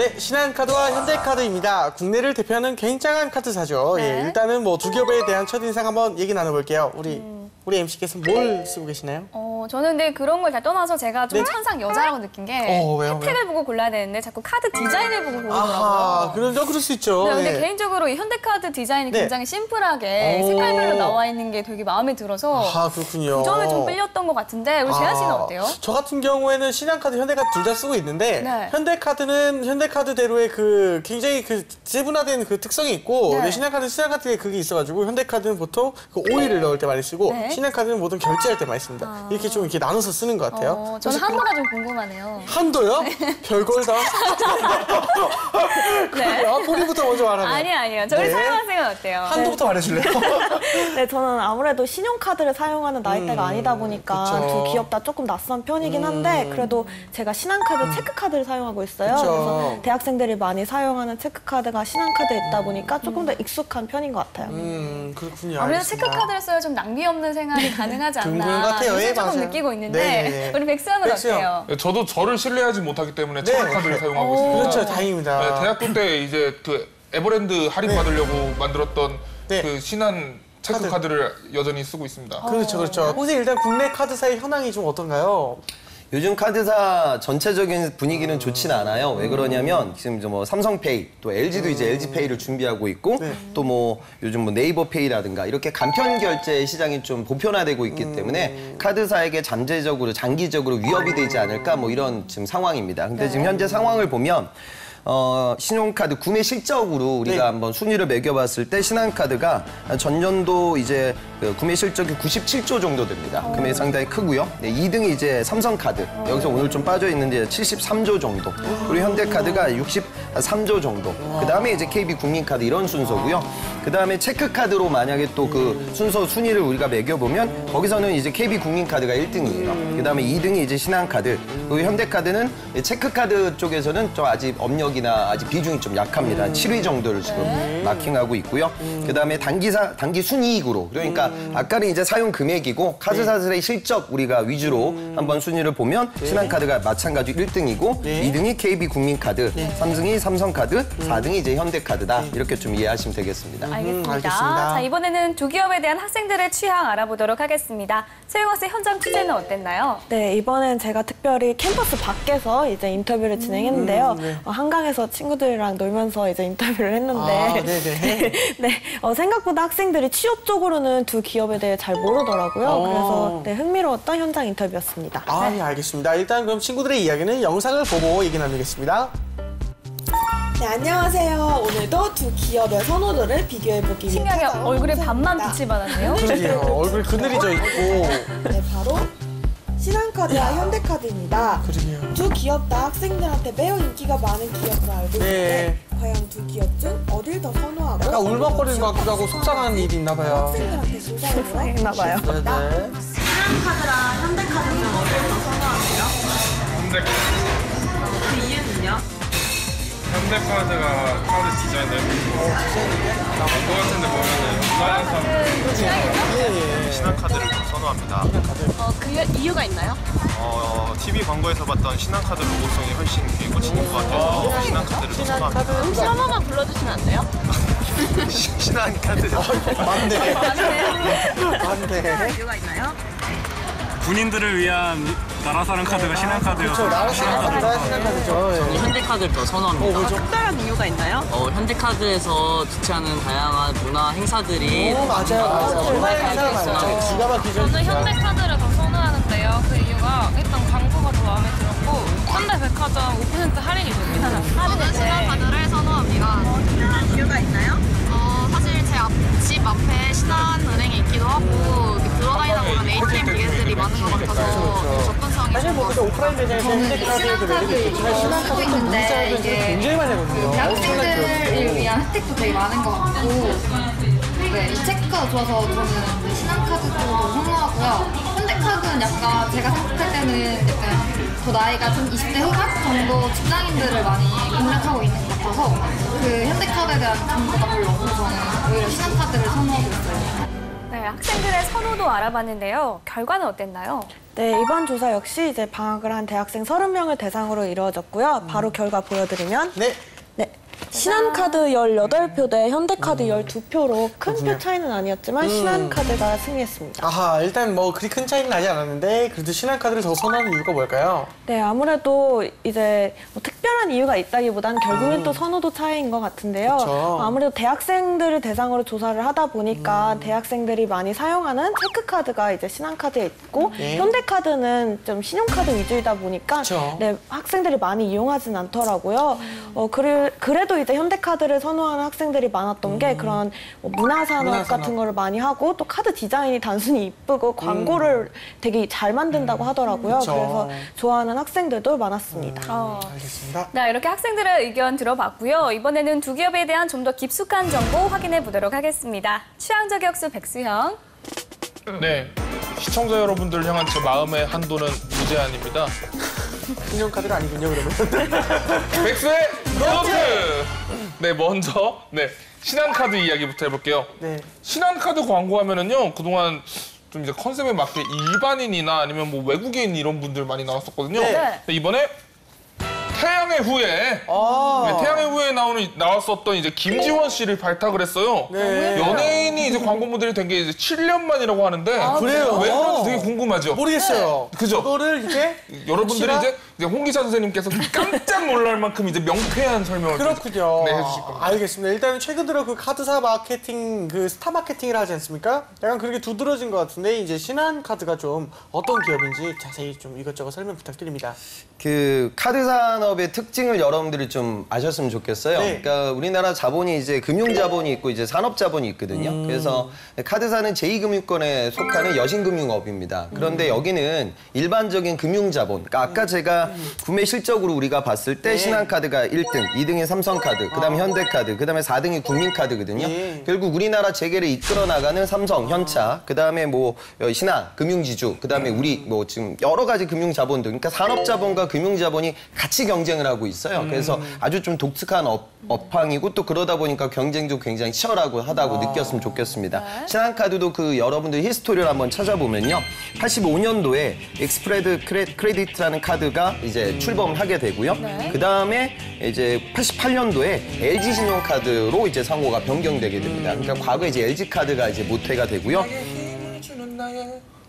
번째 신한카드와 현대카드입니다. 국내를 대표하는 굉장한 카드사죠. 네. 예, 일단은 뭐 두 기업에 대한 첫인상 한번 얘기 나눠볼게요. 우리 MC께서 뭘 쓰고 계시나요? 저는 근데 그런 걸 다 떠나서 제가 좀 네. 천상 여자라고 느낀 게 왜요? 혜택을 보고 골라야 되는데 자꾸 카드 디자인을 보고 고르더라고요. 아하, 그럴 수 있죠. 네, 근데 네. 개인적으로 이 현대카드 디자인이 네. 굉장히 심플하게 오. 색깔별로 나와 있는 게 되게 마음에 들어서 아, 그렇군요. 그 점에 좀 끌렸던 것 같은데 우리 재한 씨는 어때요? 저 같은 경우에는 신한카드, 현대카드 둘 다 쓰고 있는데 네. 현대카드는 현대카드대로의 그 굉장히 그 세분화된 그 특성이 있고 네. 신한카드는 신한카드의 그게 있어가지고 현대카드는 보통 그 오일을 넣을 때 많이 쓰고 네. 신한카드는 모든 결제할 때 많이 씁니다. 이렇게 좀 이렇게 나눠서 쓰는 것 같아요. 저는 한도가 좀 궁금하네요. 한도요? 별걸 다. 그래요? 본인부터 먼저 말하면. 아니요. 저희 네. 사용하세요 어때요? 한도부터 말해줄래요? 네, 저는 아무래도 신용카드를 사용하는 나이대가 아니다 보니까 그쵸. 두 기업 다 조금 낯선 편이긴 한데 그래도 제가 신한카드 체크카드를 사용하고 있어요. 그쵸. 그래서 대학생들이 많이 사용하는 체크카드가 신한카드에 있다 보니까 조금 더 익숙한 편인 것 같아요. 그렇군요. 아무래도 알겠습니다. 체크카드를 써야 좀 낭비 없는 생활이 가능하지 둥근 않나 같아요. 요새 예, 조금 맞아요. 느끼고 있는데 네네네. 우리 백수현은 백수현. 어때요? 저도 저를 신뢰하지 못하기 때문에 네. 체크카드를 사용하고 있습니다. 그렇죠, 다행입니다. 네, 대학교 때 이제 그 에버랜드 할인 받으려고 만들었던 네. 그 신한 체크카드를 여전히 쓰고 있습니다. 그렇죠. 선생님 일단 국내 카드사의 현황이 좀 어떤가요? 요즘 카드사 전체적인 분위기는 좋진 않아요. 왜 그러냐면 지금 뭐 삼성페이, 또 LG도 이제 LG페이를 준비하고 있고 또 뭐 요즘 뭐 네이버페이라든가 이렇게 간편 결제 시장이 좀 보편화되고 있기 때문에 카드사에게 잠재적으로 장기적으로 위협이 되지 않을까 뭐 이런 지금 상황입니다. 근데 지금 현재 상황을 보면 신용카드 구매 실적으로 우리가 한번 순위를 매겨봤을 때 신한카드가 전년도 이제 그 구매 실적이 97조 정도 됩니다. 금액이 상당히 크고요. 네, 2등이 이제 삼성카드. 여기서 오늘 좀 빠져 있는데 73조 정도. 그리고 현대카드가 63조 정도. 그다음에 이제 KB국민카드 이런 순서고요. 그다음에 체크카드로 만약에 또 그 순서 순위를 우리가 매겨보면 거기서는 이제 KB국민카드가 1등이에요. 그다음에 2등이 이제 신한카드. 그리고 현대카드는 체크카드 쪽에서는 좀 아직 업력이나 아직 비중이 좀 약합니다. 7위 정도를 지금 마킹하고 있고요. 그다음에 단기 순이익으로 그러니까 아까는 이제 사용 금액이고 카드사들의 실적 우리가 위주로 한번 순위를 보면 신한카드가 마찬가지로 1등이고 2등이 KB국민카드, 3등이 삼성카드, 4등이 이제 현대카드다. 이렇게 좀 이해하시면 되겠습니다. 알겠습니다. 자, 이번에는 두 기업에 대한 학생들의 취향 알아보도록 하겠습니다. 최영학생 현장 취재는 어땠나요? 네, 이번엔 제가 특별히 캠퍼스 밖에서 이제 인터뷰를 진행했는데요. 한강에서 친구들이랑 놀면서 이제 인터뷰를 했는데 네, 생각보다 학생들이 취업 쪽으로는 두 기업에 대해 잘 모르더라고요. 그래서 네, 흥미로웠던 현장 인터뷰였습니다. 네, 알겠습니다. 일단 그럼 친구들의 이야기는 영상을 보고 얘기 나누겠습니다. 네, 안녕하세요. 오늘도 두 기업의 선호도를 비교해보기 위해 신기하게 찾아온 얼굴에 영상입니다. 반만 빛이 받았네요. 그러게요. 얼굴 그늘이져 있고. 네, 바로 신한카드와 현대카드입니다. 그러게요. 두 기업 다 학생들한테 매우 인기가 많은 기업으로 알고 있는데 과연 두 기업 중 어딜 더 선호하고 약간 울먹거리는 것 같기도 하고 속상한 일이 있나 봐요. 학생들한테 진상했나 봐요. 네네. 신한카드랑 현대카드 중 어딜 더 선호하세요? 현대카드. 그 이유는요? 현대카드가 카드 디자인을 것 같은데 보면은 예. 신한카드를 좀 선호합니다. 그 이유가 있나요? TV 광고에서 봤던 신한카드 로고송이 훨씬 꽂히는 것 같아서 신한카드를 좀 선호합니다. 혹시 한 번만 불러주시면 안 돼요? 신한카드. 맞네. 맞네. 이유가 있나요? 군인들을 위한 나라 사랑 카드가 신한카드여서 그렇죠. 나라 사랑 카드가 신한카드죠. 저는 현대카드를 더 선호합니다. 특별한 이유가 있나요? 현대카드에서 주최하는 다양한 문화 행사들이 맞아요. 정말 행사가 많죠. 기가 막히죠. 저는 현대카드를 더 선호하는데요. 그 이유가 일단 광고가 더 마음에 들었고 현대백화점 5% 할인이 됩니다. 저는 신한카드를 선호합니다. 특별한 이유가 있나요? 사실 제 집 앞에 신한은행이 있기도 하고 들어다니다 보면 ATM 기계들이 많은 것 같아서 접근성이 사실 뭐 근데 오프라인 매장에서 현대카드의 그 매력이 있지만 신한카드 또 문자를 굉장히 많이 하거든요. 대학생들을 위한 혜택도 되게 많은 것 같고 네, 이 체크가 좋아서 저는 신한카드 쪽으로 선호하고요. 현대카드는 약간 제가 생각할 때는 약간 더 나이가 좀 20대 후반 정도 직장인들을 많이 공략하고 있는 것 같아서 그 현대카드에 대한 정보가 별로 없어서 저는 오히려 신한카드를 선호하고 있어요. 네, 학생들의 선호도 알아봤는데요. 결과는 어땠나요? 네, 이번 조사 역시 이제 방학을 한 대학생 30명을 대상으로 이루어졌고요. 바로 결과 보여드리면 네. 신한카드 18표 대 현대카드 12표로 큰 표 차이는 아니었지만 신한카드가 승리했습니다. 아하, 일단 뭐 그리 큰 차이는 나지 않았는데 그래도 신한카드를 더 선호하는 이유가 뭘까요? 네, 아무래도 이제 뭐 특별한 이유가 있다기보단 결국엔 또 선호도 차이인 것 같은데요. 그쵸. 아무래도 대학생들을 대상으로 조사를 하다 보니까 대학생들이 많이 사용하는 체크카드가 이제 신한카드에 있고 현대카드는 좀 신용카드 위주이다 보니까 네, 학생들이 많이 이용하진 않더라고요. 그래도 이제 현대카드를 선호하는 학생들이 많았던 게 그런 뭐 문화산업 같은 거를 많이 하고 또 카드 디자인이 단순히 이쁘고 광고를 되게 잘 만든다고 하더라고요. 그래서 좋아하는 학생들도 많았습니다. 알겠습니다. 네, 이렇게 학생들의 의견 들어봤고요. 이번에는 두 기업에 대한 좀 더 깊숙한 정보 확인해 보도록 하겠습니다. 취향 저격수 백수형. 네, 시청자 여러분들 향한 제 마음의 한도는 무제한입니다. 신용카드가 아니군요, 그러면. 백수의 노트! 네, 먼저 신한카드 이야기부터 해볼게요. 신한카드 광고하면은요, 그동안 좀 이제 컨셉에 맞게 일반인이나 아니면 뭐 외국인 이런 분들 많이 나왔었거든요. 근데 이번에 태양의 후예, 태양의 후예에 나왔었던 이제 김지원 씨를 발탁을 했어요. 연예인이 이제 광고 모델이 된 게 이제 7년 만이라고 하는데 그래요? 왜 그런지 되게 궁금하죠? 모르겠어요. 그죠? 그거를 이제 여러분들이 이제 홍 기자 선생님께서 깜짝 놀랄 만큼 이제 명쾌한 설명을 그렇군요. 해주실 겁니다. 알겠습니다. 일단은 최근 들어 그 카드사 마케팅, 그 스타 마케팅을 하지 않습니까? 약간 그렇게 두드러진 것 같은데 이제 신한카드가 좀 어떤 기업인지 자세히 좀 이것저것 설명 부탁드립니다. 그 카드 산업의 특징을 여러분들이 좀 아셨으면 좋겠어요. 그러니까 우리나라 자본이 이제 금융 자본이 있고 이제 산업 자본이 있거든요. 그래서 카드사는 제2금융권에 속하는 여신금융업입니다. 그런데 여기는 일반적인 금융 자본. 그러니까 아까 제가 구매 실적으로 우리가 봤을 때 신한카드가 1등, 2등이 삼성카드, 그다음에 현대카드, 그다음에 4등이 국민카드거든요. 결국 우리나라 재계를 이끌어 나가는 삼성, 현차, 그다음에 뭐 신한, 금융지주, 그다음에 우리 뭐 지금 여러 가지 금융 자본들, 그러니까 산업 자본과 금융 자본이 같이 경쟁을 하고 있어요. 그래서 아주 좀 독특한 업황이고 또 그러다 보니까 경쟁도 굉장히 치열하고 하다고 느꼈으면 좋겠습니다. 신한카드도 그 여러분들 히스토리를 한번 찾아보면요. 85년도에 엑스프레드 크레디트라는 카드가 이제 출범을 하게 되고요. 그다음에 이제 88년도에 LG 신용카드로 이제 상호가 변경되게 됩니다. 그러니까 과거에 이제 LG 카드가 이제 모태가 되고요.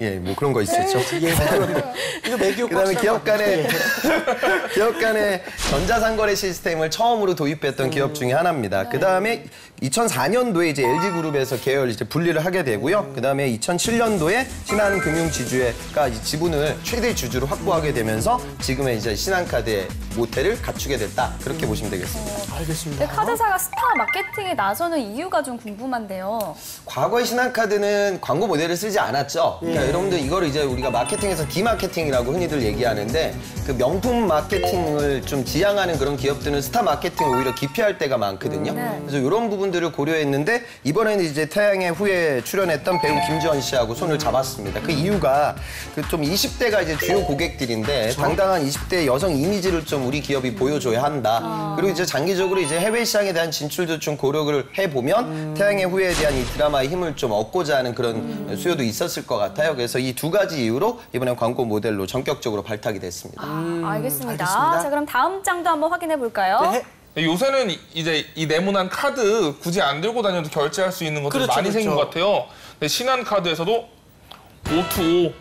예, 뭐 그런 거 있었죠. 그다음에 기업 간의 전자상거래 시스템을 처음으로 도입했던 기업 중에 하나입니다. 그다음에 2004년도에 이제 LG그룹에서 계열 이제 분리를 하게 되고요. 그다음에 2007년도에 신한금융지주가 이제 지분을 최대 주주로 확보하게 되면서 지금의 이제 신한카드의 모태를 갖추게 됐다. 그렇게 보시면 되겠습니다. 알겠습니다. 카드사가 스타 마케팅에 나서는 이유가 좀 궁금한데요. 과거의 신한카드는 광고 모델을 쓰지 않았죠. 그러니까 여러분들 이거를 이제 우리가 마케팅에서 디마케팅이라고 흔히들 얘기하는데 그 명품 마케팅을 좀 지향하는 그런 기업들은 스타 마케팅을 오히려 기피할 때가 많거든요. 그래서 이런 부분들을 고려했는데 이번에는 이제 태양의 후예 출연했던 배우 김지원 씨하고 손을 잡았습니다. 그 이유가 그 좀 20대가 이제 주요 고객들인데 당당한 20대 여성 이미지를 좀 우리 기업이 보여줘야 한다. 그리고 이제 장기적으로 이제 해외 시장에 대한 진출도 좀 고려를 해보면 태양의 후예에 대한 이 드라마의 힘을 좀 얻고자 하는 그런 수요도 있었을 것 같아요. 그래서 이 두 가지 이유로 이번에 광고 모델로 전격적으로 발탁이 됐습니다. 알겠습니다. 자, 그럼 다음 장도 한번 확인해 볼까요? 요새는 이제 이 네모난 카드 굳이 안 들고 다녀도 결제할 수 있는 것들이 많이 생긴 것 같아요. 근데 신한카드에서도 O2O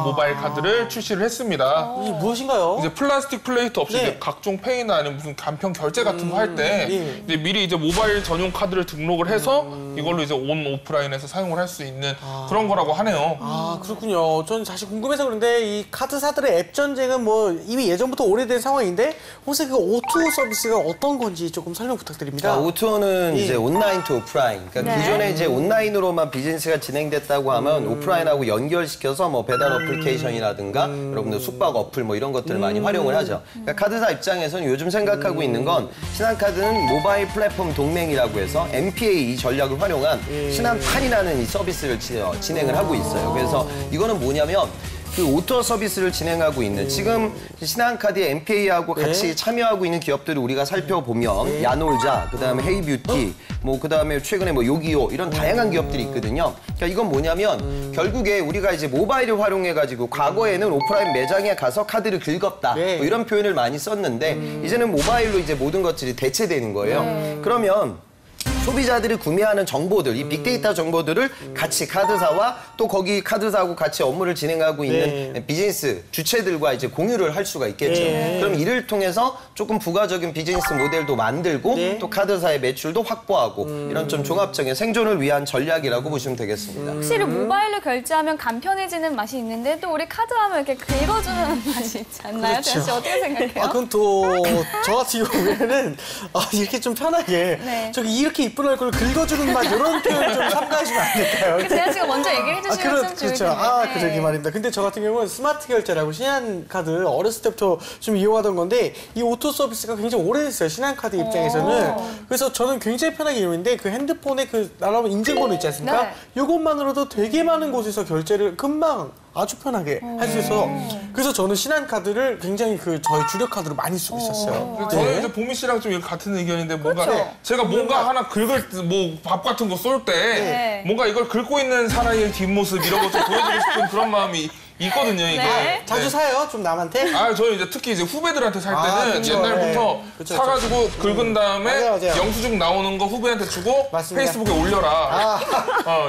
모바일 카드를 출시를 했습니다. 이게 무엇인가요? 이제 플라스틱 플레이트 없이 이제 각종 페이나 아니면 무슨 간편 결제 같은 거 할 때 이제 미리 이제 모바일 전용 카드를 등록을 해서 이걸로 이제 온 오프라인에서 사용을 할 수 있는 그런 거라고 하네요. 아, 그렇군요. 저는 사실 궁금해서 그런데 이 카드사들의 앱 전쟁은 뭐 이미 예전부터 오래된 상황인데 혹시 그 O2O 서비스가 어떤 건지 조금 설명 부탁드립니다. O2O는 이제 온라인 투 오프라인. 그러니까 기존에 이제 온라인으로만 비즈니스가 진행됐다고 하면 오프라인하고 연결시켜서 뭐 배달 어플리케이션이라든가 여러분들 숙박 어플 뭐 이런 것들을 많이 활용을 하죠. 그러니까 카드사 입장에서는 요즘 생각하고 있는 건 신한카드는 모바일 플랫폼 동맹이라고 해서 MPA 이 전략을 활용한 신한판이라는 이 서비스를 진행을 하고 있어요. 그래서 이거는 뭐냐면 그 오토 서비스를 진행하고 있는 지금 신한카드의 MPA하고 같이 참여하고 있는 기업들을 우리가 살펴보면 야놀자, 그다음에 헤이뷰티, 뭐 그다음에 최근에 뭐 요기요 이런 다양한 기업들이 있거든요. 그러니까 이건 뭐냐면 결국에 우리가 이제 모바일을 활용해 가지고 과거에는 오프라인 매장에 가서 카드를 긁었다 뭐 이런 표현을 많이 썼는데 이제는 모바일로 이제 모든 것들이 대체되는 거예요. 그러면 소비자들이 구매하는 정보들, 이 빅데이터 정보들을 같이 카드사와 또 거기 카드사하고 같이 업무를 진행하고 있는 비즈니스 주체들과 이제 공유를 할 수가 있겠죠. 그럼 이를 통해서 조금 부가적인 비즈니스 모델도 만들고 또 카드사의 매출도 확보하고 이런 좀 종합적인 생존을 위한 전략이라고 보시면 되겠습니다. 확실히 모바일로 결제하면 간편해지는 맛이 있는데 또 우리 카드하면 이렇게 긁어주는 맛이 있지 않나요? 그렇죠. 씨 어떻게 생각해요? 그건 또 저 같은 경우에는 이렇게 좀 편하게 저기 이렇게 이쁜 얼굴을 긁어주는 맛 이런 표현 좀 참가하시면 안 될까요? 재한 씨가 먼저 얘기를 해주시면 좀 좋을 텐데. 그러게 말입니다. 근데 저 같은 경우는 스마트 결제라고 신한카드 어렸을 때부터 좀 이용하던 건데 이 오토 서비스가 굉장히 오래됐어요. 신한카드 입장에서는. 그래서 저는 굉장히 편하게 이용했는데 그 핸드폰에 그 나라면 인증번호 있지 않습니까? 이것만으로도 되게 많은 곳에서 결제를 금방 아주 편하게 할 수 있어서 그래서 저는 신한카드를 굉장히 저희 주력 카드로 많이 쓰고 있었어요. 저는 이제 보미 씨랑 좀 같은 의견인데 뭔가 제가 뭔가 하나 긁을 뭐 밥 같은 거 쏠 때 뭔가 이걸 긁고 있는 사나이의 뒷모습 이런 거 좀 보여주고 싶은 그런 마음이 있거든요, 이게. 자주 사요? 좀 남한테? 저는 이제 특히 이제 후배들한테 살 때는 옛날부터 사가지고 긁은 다음에 영수증 나오는 거 후배한테 주고 페이스북에 올려라.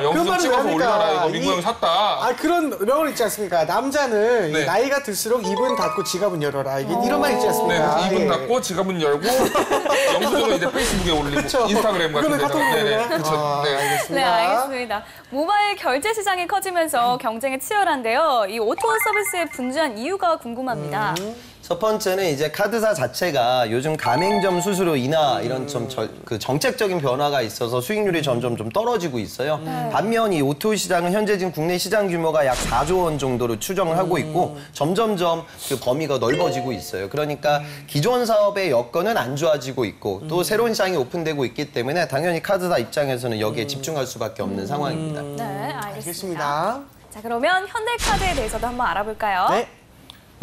영수증 찍어서 올려라. 이거 민구 형이 샀다. 그런 명언 있지 않습니까? 남자는 나이가 들수록 입은 닫고 지갑은 열어라. 이게 이런 말 있지 않습니까? 네, 입은 닫고 지갑은 열고 영수증은 이제 페이스북에 올리고 인스타그램 같은 데다가. 그렇죠. 네, 알겠습니다. 모바일 결제 시장이 커지면서 경쟁이 치열한데요. 이 오토 서비스에 분주한 이유가 궁금합니다. 첫 번째는 이제 카드사 자체가 요즘 가맹점 수수료 인하 이런 좀 정책적인 변화가 있어서 수익률이 점점 좀 떨어지고 있어요. 반면 이 오토 시장은 현재 지금 국내 시장 규모가 약 4조 원 정도로 추정을 하고 있고 점점점 그 범위가 넓어지고 있어요. 그러니까 기존 사업의 여건은 안 좋아지고 있고 또 새로운 시장이 오픈되고 있기 때문에 당연히 카드사 입장에서는 여기에 집중할 수밖에 없는 상황입니다. 네, 알겠습니다. 자, 그러면 현대카드에 대해서도 한번 알아볼까요? 네.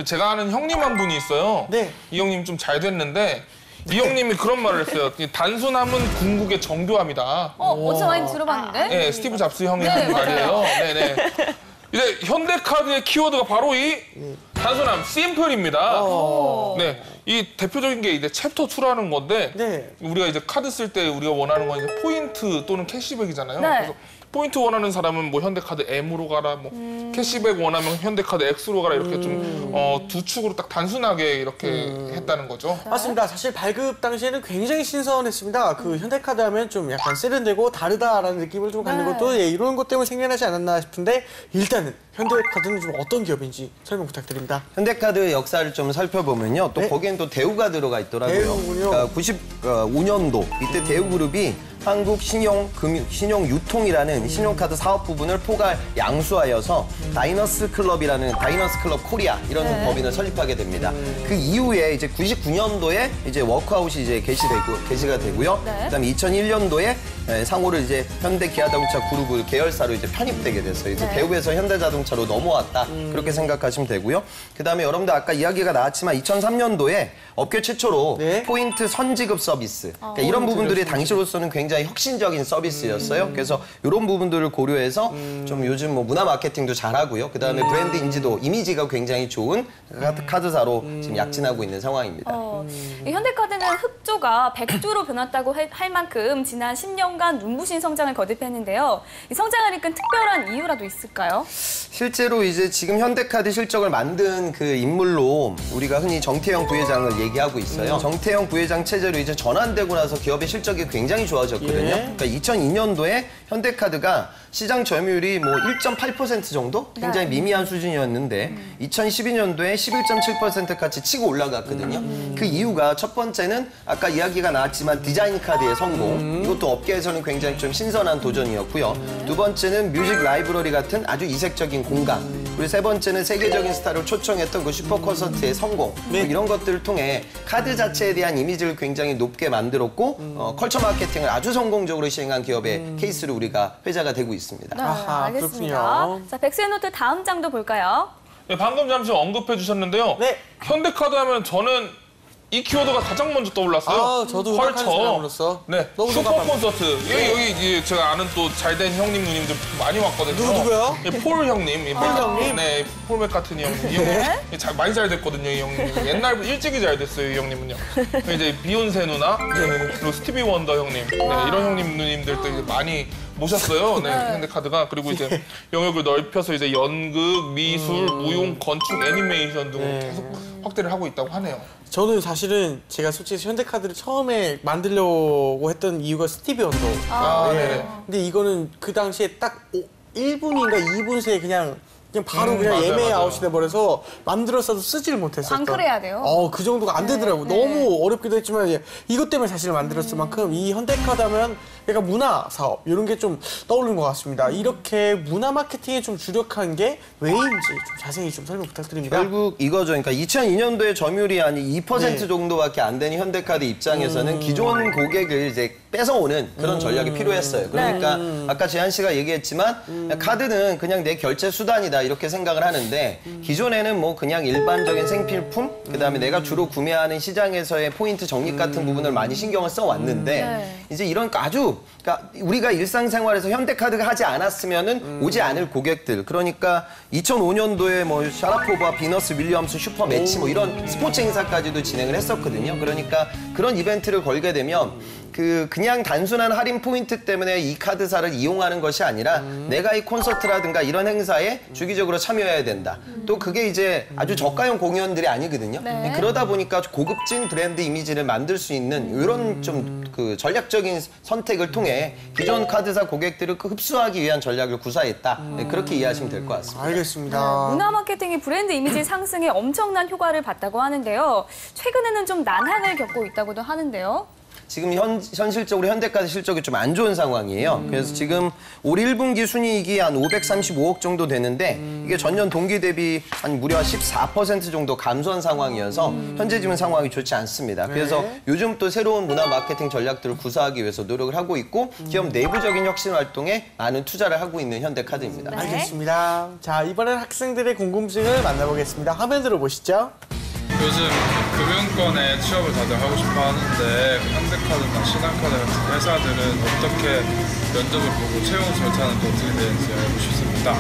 제가 아는 형님 한 분이 있어요. 이 형님 좀 잘 됐는데 이 형님이 그런 말을 했어요. 단순함은 궁극의 정교함이다. 어디서 많이 들어봤는데? 네, 스티브 잡스 형이 한 말이에요. 네네. 이제 현대카드의 키워드가 바로 이 단순함, 심플입니다. 네, 이 대표적인 게 이제 챕터 2라는 건데 우리가 이제 카드 쓸 때 우리가 원하는 건 이제 포인트 또는 캐시백이잖아요. 그래서 포인트 원하는 사람은 뭐 현대카드 M으로 가라, 뭐 캐시백 원하면 현대카드 X로 가라 이렇게 좀 두 축으로 딱 단순하게 이렇게 했다는 거죠. 맞습니다. 사실 발급 당시에는 굉장히 신선했습니다. 그 현대카드 하면 좀 약간 세련되고 다르다라는 느낌을 좀 갖는 것도 이런 것 때문에 생겨나지 않았나 싶은데 일단은 현대카드는 좀 어떤 기업인지 설명 부탁드립니다. 현대카드의 역사를 좀 살펴보면요. 또 거기엔 또 대우가 들어가 있더라고요. 대우군요. 그러니까 95년도 이때 대우그룹이 한국신용유통이라는 신용카드 사업 부분을 포괄 양수하여서 다이너스 클럽이라는 다이너스 클럽 코리아 이런 법인을 설립하게 됩니다. 그 이후에 이제 99년도에 이제 워크아웃이 이제 개시가 되고요. 그다음에 2001년도에 상호를 이제 현대기아자동차 그룹 계열사로 이제 편입되게 됐어요. 이제 대우에서 현대자동차로 넘어왔다 그렇게 생각하시면 되고요. 그다음에 여러분들 아까 이야기가 나왔지만 2003년도에 업계 최초로 포인트 선지급 서비스 그러니까 이런 부분들이 당시로서는 굉장히 혁신적인 서비스였어요. 그래서 이런 부분들을 고려해서 좀 요즘 뭐 문화 마케팅도 잘하고요. 그다음에 브랜드 인지도, 이미지가 굉장히 좋은 카드사로 지금 약진하고 있는 상황입니다. 현대카드는 흑조가 백조로 변했다고 할 만큼 지난 10년간 눈부신 성장을 거듭했는데요. 이 성장을 이끈 특별한 이유라도 있을까요? 실제로 이제 지금 현대카드 실적을 만든 그 인물로 우리가 흔히 정태영 부회장을 얘기하고 있어요. 정태영 부회장 체제로 이제 전환되고 나서 기업의 실적이 굉장히 좋아졌거든요. 그러니까 2002년도에 현대카드가 시장 점유율이 뭐 1.8% 정도? 굉장히 미미한 수준이었는데 2012년도에 11.7%까지 치고 올라갔거든요. 그 이유가 첫 번째는 아까 이야기가 나왔지만 디자인 카드의 성공. 이것도 업계에서는 굉장히 좀 신선한 도전이었고요. 두 번째는 뮤직 라이브러리 같은 아주 이색적인 공간. 그리고 세 번째는 세계적인 스타를 초청했던 그 슈퍼 콘서트의 성공. 이런 것들을 통해 카드 자체에 대한 이미지를 굉장히 높게 만들었고 컬처 마케팅을 아주 성공적으로 시행한 기업의 케이스로 우리가 회자가 되고 있습니다. 알겠습니다. 자, 백스의 노트 다음 장도 볼까요? 네, 방금 잠시 언급해 주셨는데요. 네. 현대카드 하면 저는 이 키워드가 가장 먼저 떠올랐어요. 아, 저도 음악하는 사람으로서 네, 너무 슈퍼 동감합니다. 콘서트. 여기 제가 아는 또 잘된 형님 누님들 많이 왔거든요. 누구요? 예, 폴 형님. 폴 형님? 네, 폴 맥카트니 형님. 이 형님 많이 잘 됐거든요, 이 형님. 옛날부터 일찍이 잘 됐어요, 이 형님은요. 이제 비욘세 누나, 그리고 스티비 원더 형님. 네, 이런 형님 누님들도 이제 많이 모셨어요. 네, 현대카드가. 그리고 이제 영역을 넓혀서 이제 연극, 미술, 무용, 건축, 애니메이션 등 계속 확대를 하고 있다고 하네요. 저는 사실은 제가 솔직히 현대카드를 처음에 만들려고 했던 이유가 스티비 원더. 네. 근데 이거는 그 당시에 딱 1분인가 2분 새에 그냥 바로 그냥 예매 아웃이 돼버려서 만들었어도 쓰지를 못했어요. 광클해야 돼요. 그 정도가 안 되더라고요. 너무 어렵기도 했지만 이것 때문에 사실 만들었을 만큼 이 현대카드 하면 약간 문화 사업 이런 게 좀 떠오르는 것 같습니다. 이렇게 문화 마케팅에 좀 주력한 게 왜인지 좀 자세히 좀 설명 부탁드립니다. 결국 이거죠. 그러니까 2002년도에 점유율이 한 2% 정도밖에 안 되는 현대카드 입장에서는 기존 고객을 이제 뺏어오는 그런 전략이 필요했어요. 그러니까 아까 재한 씨가 얘기했지만 카드는 그냥 내 결제 수단이다 이렇게 생각을 하는데 기존에는 뭐 그냥 일반적인 생필품 그다음에 내가 주로 구매하는 시장에서의 포인트 적립 같은 부분을 많이 신경을 써왔는데 이제 이런 아주 그러니까 우리가 일상생활에서 현대카드가 하지 않았으면은 오지 않을 고객들 그러니까 2005년도에 뭐 샤라포바, 비너스, 윌리엄스, 슈퍼 매치 뭐 이런 스포츠 행사까지도 진행을 했었거든요. 그러니까 그런 이벤트를 걸게 되면 그냥 단순한 할인 포인트 때문에 이 카드사를 이용하는 것이 아니라 내가 이 콘서트라든가 이런 행사에 주기적으로 참여해야 된다. 또 그게 이제 아주 저가형 공연들이 아니거든요. 그러다 보니까 고급진 브랜드 이미지를 만들 수 있는 이런 좀 그 전략적인 선택을 통해 기존 카드사 고객들을 흡수하기 위한 전략을 구사했다. 그렇게 이해하시면 될 것 같습니다. 알겠습니다. 문화 마케팅이 브랜드 이미지 상승에 엄청난 효과를 봤다고 하는데요. 최근에는 좀 난항을 겪고 있다고도 하는데요. 지금 현실적으로 현대카드 실적이 좀 안 좋은 상황이에요. 그래서 지금 올 1분기 순이익이 한 535억 정도 되는데 이게 전년 동기 대비 한 무려 14% 정도 감소한 상황이어서 현재 지금 상황이 좋지 않습니다. 그래서 요즘 또 새로운 문화 마케팅 전략들을 구사하기 위해서 노력을 하고 있고 기업 내부적인 혁신 활동에 많은 투자를 하고 있는 현대카드입니다. 알겠습니다. 자, 이번엔 학생들의 궁금증을 만나보겠습니다. 화면으로 보시죠. 요즘 금융권에 취업을 다들 하고 싶어 하는데 현대카드나 신한카드 같은 회사들은 어떻게 면접을 보고 채용 절차는 또 어떻게 되는지 알고 싶습니다.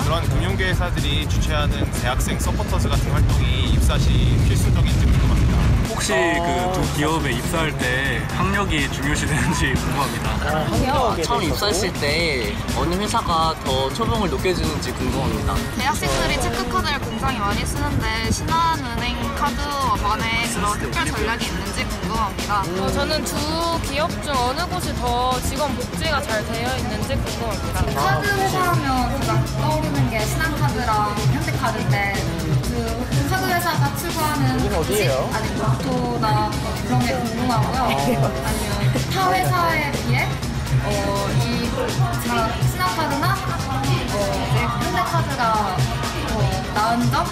그런 금융계 회사들이 주최하는 대학생 서포터즈 같은 활동이 입사 시 필수적인지 궁금합니다. 혹시 그 두 기업에 입사할 때 학력이 중요시 되는지 궁금합니다. 처음 입사했을 때 어느 회사가 더 초봉을 높게 주는지 궁금합니다. 대학생들이 체크카드를 굉장히 많이 쓰는데 신한은행 카드만의 그런 특별 전략이 있는지 궁금합니다. 저는 두 기업 중 어느 곳이 더 직원 복지가 잘 되어 있는지 궁금합니다. 카드 회사하면 가장 떠오르는 게 신한카드랑 현대카드인데 그 카드 회사가 추구하는 복지 아니면 목표나 그런 게 궁금하고요. 아니면 타 회사에 비해 이 신한카드나 이제 현대카드가 나은 점,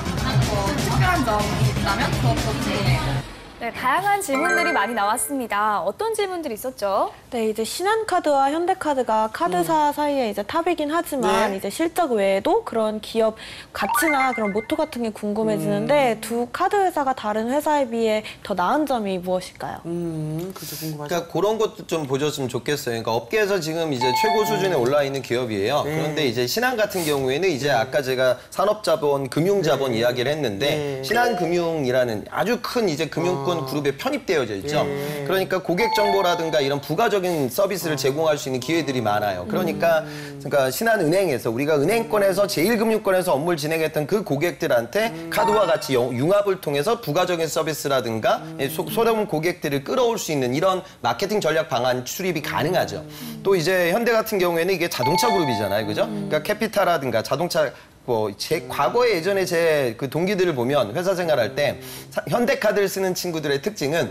특별한 점이 있다면 그것도 궁금해요. 네, 다양한 질문들이 많이 나왔습니다. 어떤 질문들이 있었죠? 네, 이제 신한카드와 현대카드가 카드사 사이에 이제 탑이긴 하지만 이제 실적 외에도 그런 기업 가치나 그런 모토 같은 게 궁금해지는데 두 카드 회사가 다른 회사에 비해 더 나은 점이 무엇일까요? 그렇죠, 궁금하죠. 그러니까 그런 것도 좀 보셨으면 좋겠어요. 그러니까 업계에서 지금 이제 최고 수준에 올라 있는 기업이에요. 그런데 이제 신한 같은 경우에는 이제 아까 제가 산업자본, 금융자본 이야기를 했는데 신한금융이라는 아주 큰 이제 금융권 그룹에 편입되어져 있죠. 그러니까 고객 정보라든가 이런 부가적인 서비스를 제공할 수 있는 기회들이 많아요. 그러니까 신한은행에서 우리가 은행권에서 제1금융권에서 업무를 진행했던 그 고객들한테 카드와 같이 융합을 통해서 부가적인 서비스라든가 소량 고객들을 끌어올 수 있는 이런 마케팅 전략 방안 출입이 가능하죠. 또 이제 현대 같은 경우에는 이게 자동차 그룹이잖아요. 그죠? 그러니까 캐피탈라든가 자동차 과거에 예전에 제 그 동기들을 보면 회사 생활할 때 현대카드를 쓰는 친구들의 특징은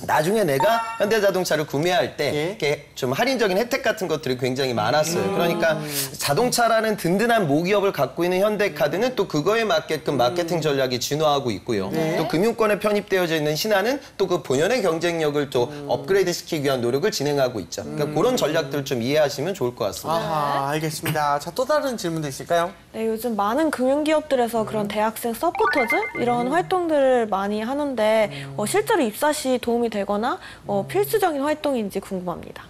나중에 내가 현대자동차를 구매할 때 이렇게 좀 할인적인 혜택 같은 것들이 굉장히 많았어요. 그러니까 자동차라는 든든한 모기업을 갖고 있는 현대카드는 또 그거에 맞게끔 마케팅 전략이 진화하고 있고요. 또 금융권에 편입되어져 있는 신한은 또 그 본연의 경쟁력을 또 업그레이드 시키기 위한 노력을 진행하고 있죠. 그러니까 그런 전략들을 좀 이해하시면 좋을 것 같습니다. 아하, 알겠습니다. 자, 또 다른 질문도 있을까요? 네, 요즘 많은 금융기업들에서 그런 대학생 서포터즈 이런 활동들을 많이 하는데 실제로 입사 시 도움이 되거나 필수적인 활동인지 궁금합니다.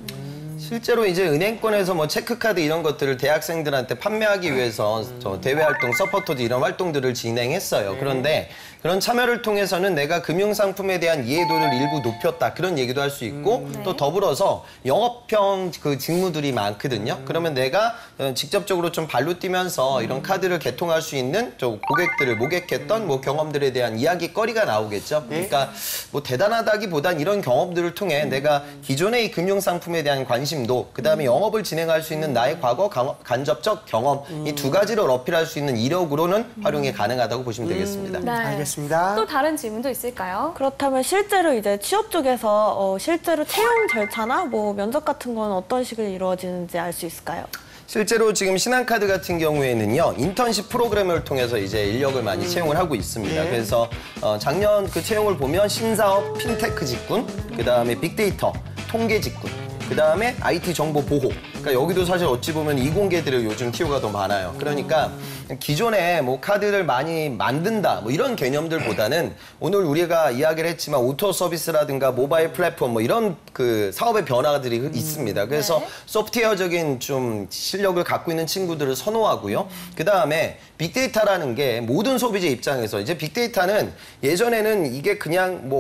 실제로 이제 은행권에서 뭐 체크카드 이런 것들을 대학생들한테 판매하기 위해서 대외 활동, 서포터즈 이런 활동들을 진행했어요. 그런데 그런 참여를 통해서는 내가 금융상품에 대한 이해도를 일부 높였다. 그런 얘기도 할 수 있고 또 더불어서 영업형 그 직무들이 많거든요. 그러면 내가 직접적으로 좀 발로 뛰면서 이런 카드를 개통할 수 있는 저 고객들을 모객했던 뭐 경험들에 대한 이야기거리가 나오겠죠. 그러니까 뭐 대단하다기보단 이런 경험들을 통해 내가 기존의 이 금융상품에 대한 관심도 그다음에 영업을 진행할 수 있는 나의 과거 간접적 경험 이 두 가지를 어필할 수 있는 이력으로는 활용이 가능하다고 보시면 되겠습니다. 네. 알겠습니다. 또 다른 질문도 있을까요? 그렇다면 실제로 이제 취업 쪽에서 실제로 채용 절차나 뭐 면접 같은 건 어떤 식으로 이루어지는지 알 수 있을까요? 실제로 지금 신한카드 같은 경우에는요, 인턴십 프로그램을 통해서 이제 인력을 많이 채용을 하고 있습니다. 그래서 작년 그 채용을 보면 신사업, 핀테크 직군, 그다음에 빅데이터, 통계 직군, 그다음에 IT 정보 보호. 그러니까 여기도 사실 어찌 보면 이공계들의 요즘 티오가 더 많아요. 그러니까 기존에 뭐 카드를 많이 만든다 뭐 이런 개념들보다는 오늘 우리가 이야기를 했지만 오토 서비스라든가 모바일 플랫폼 뭐 이런 그 사업의 변화들이 있습니다. 그래서 소프트웨어적인 좀 실력을 갖고 있는 친구들을 선호하고요. 그다음에 빅데이터라는 게 모든 소비자 입장에서 이제 빅데이터는 예전에는 이게 그냥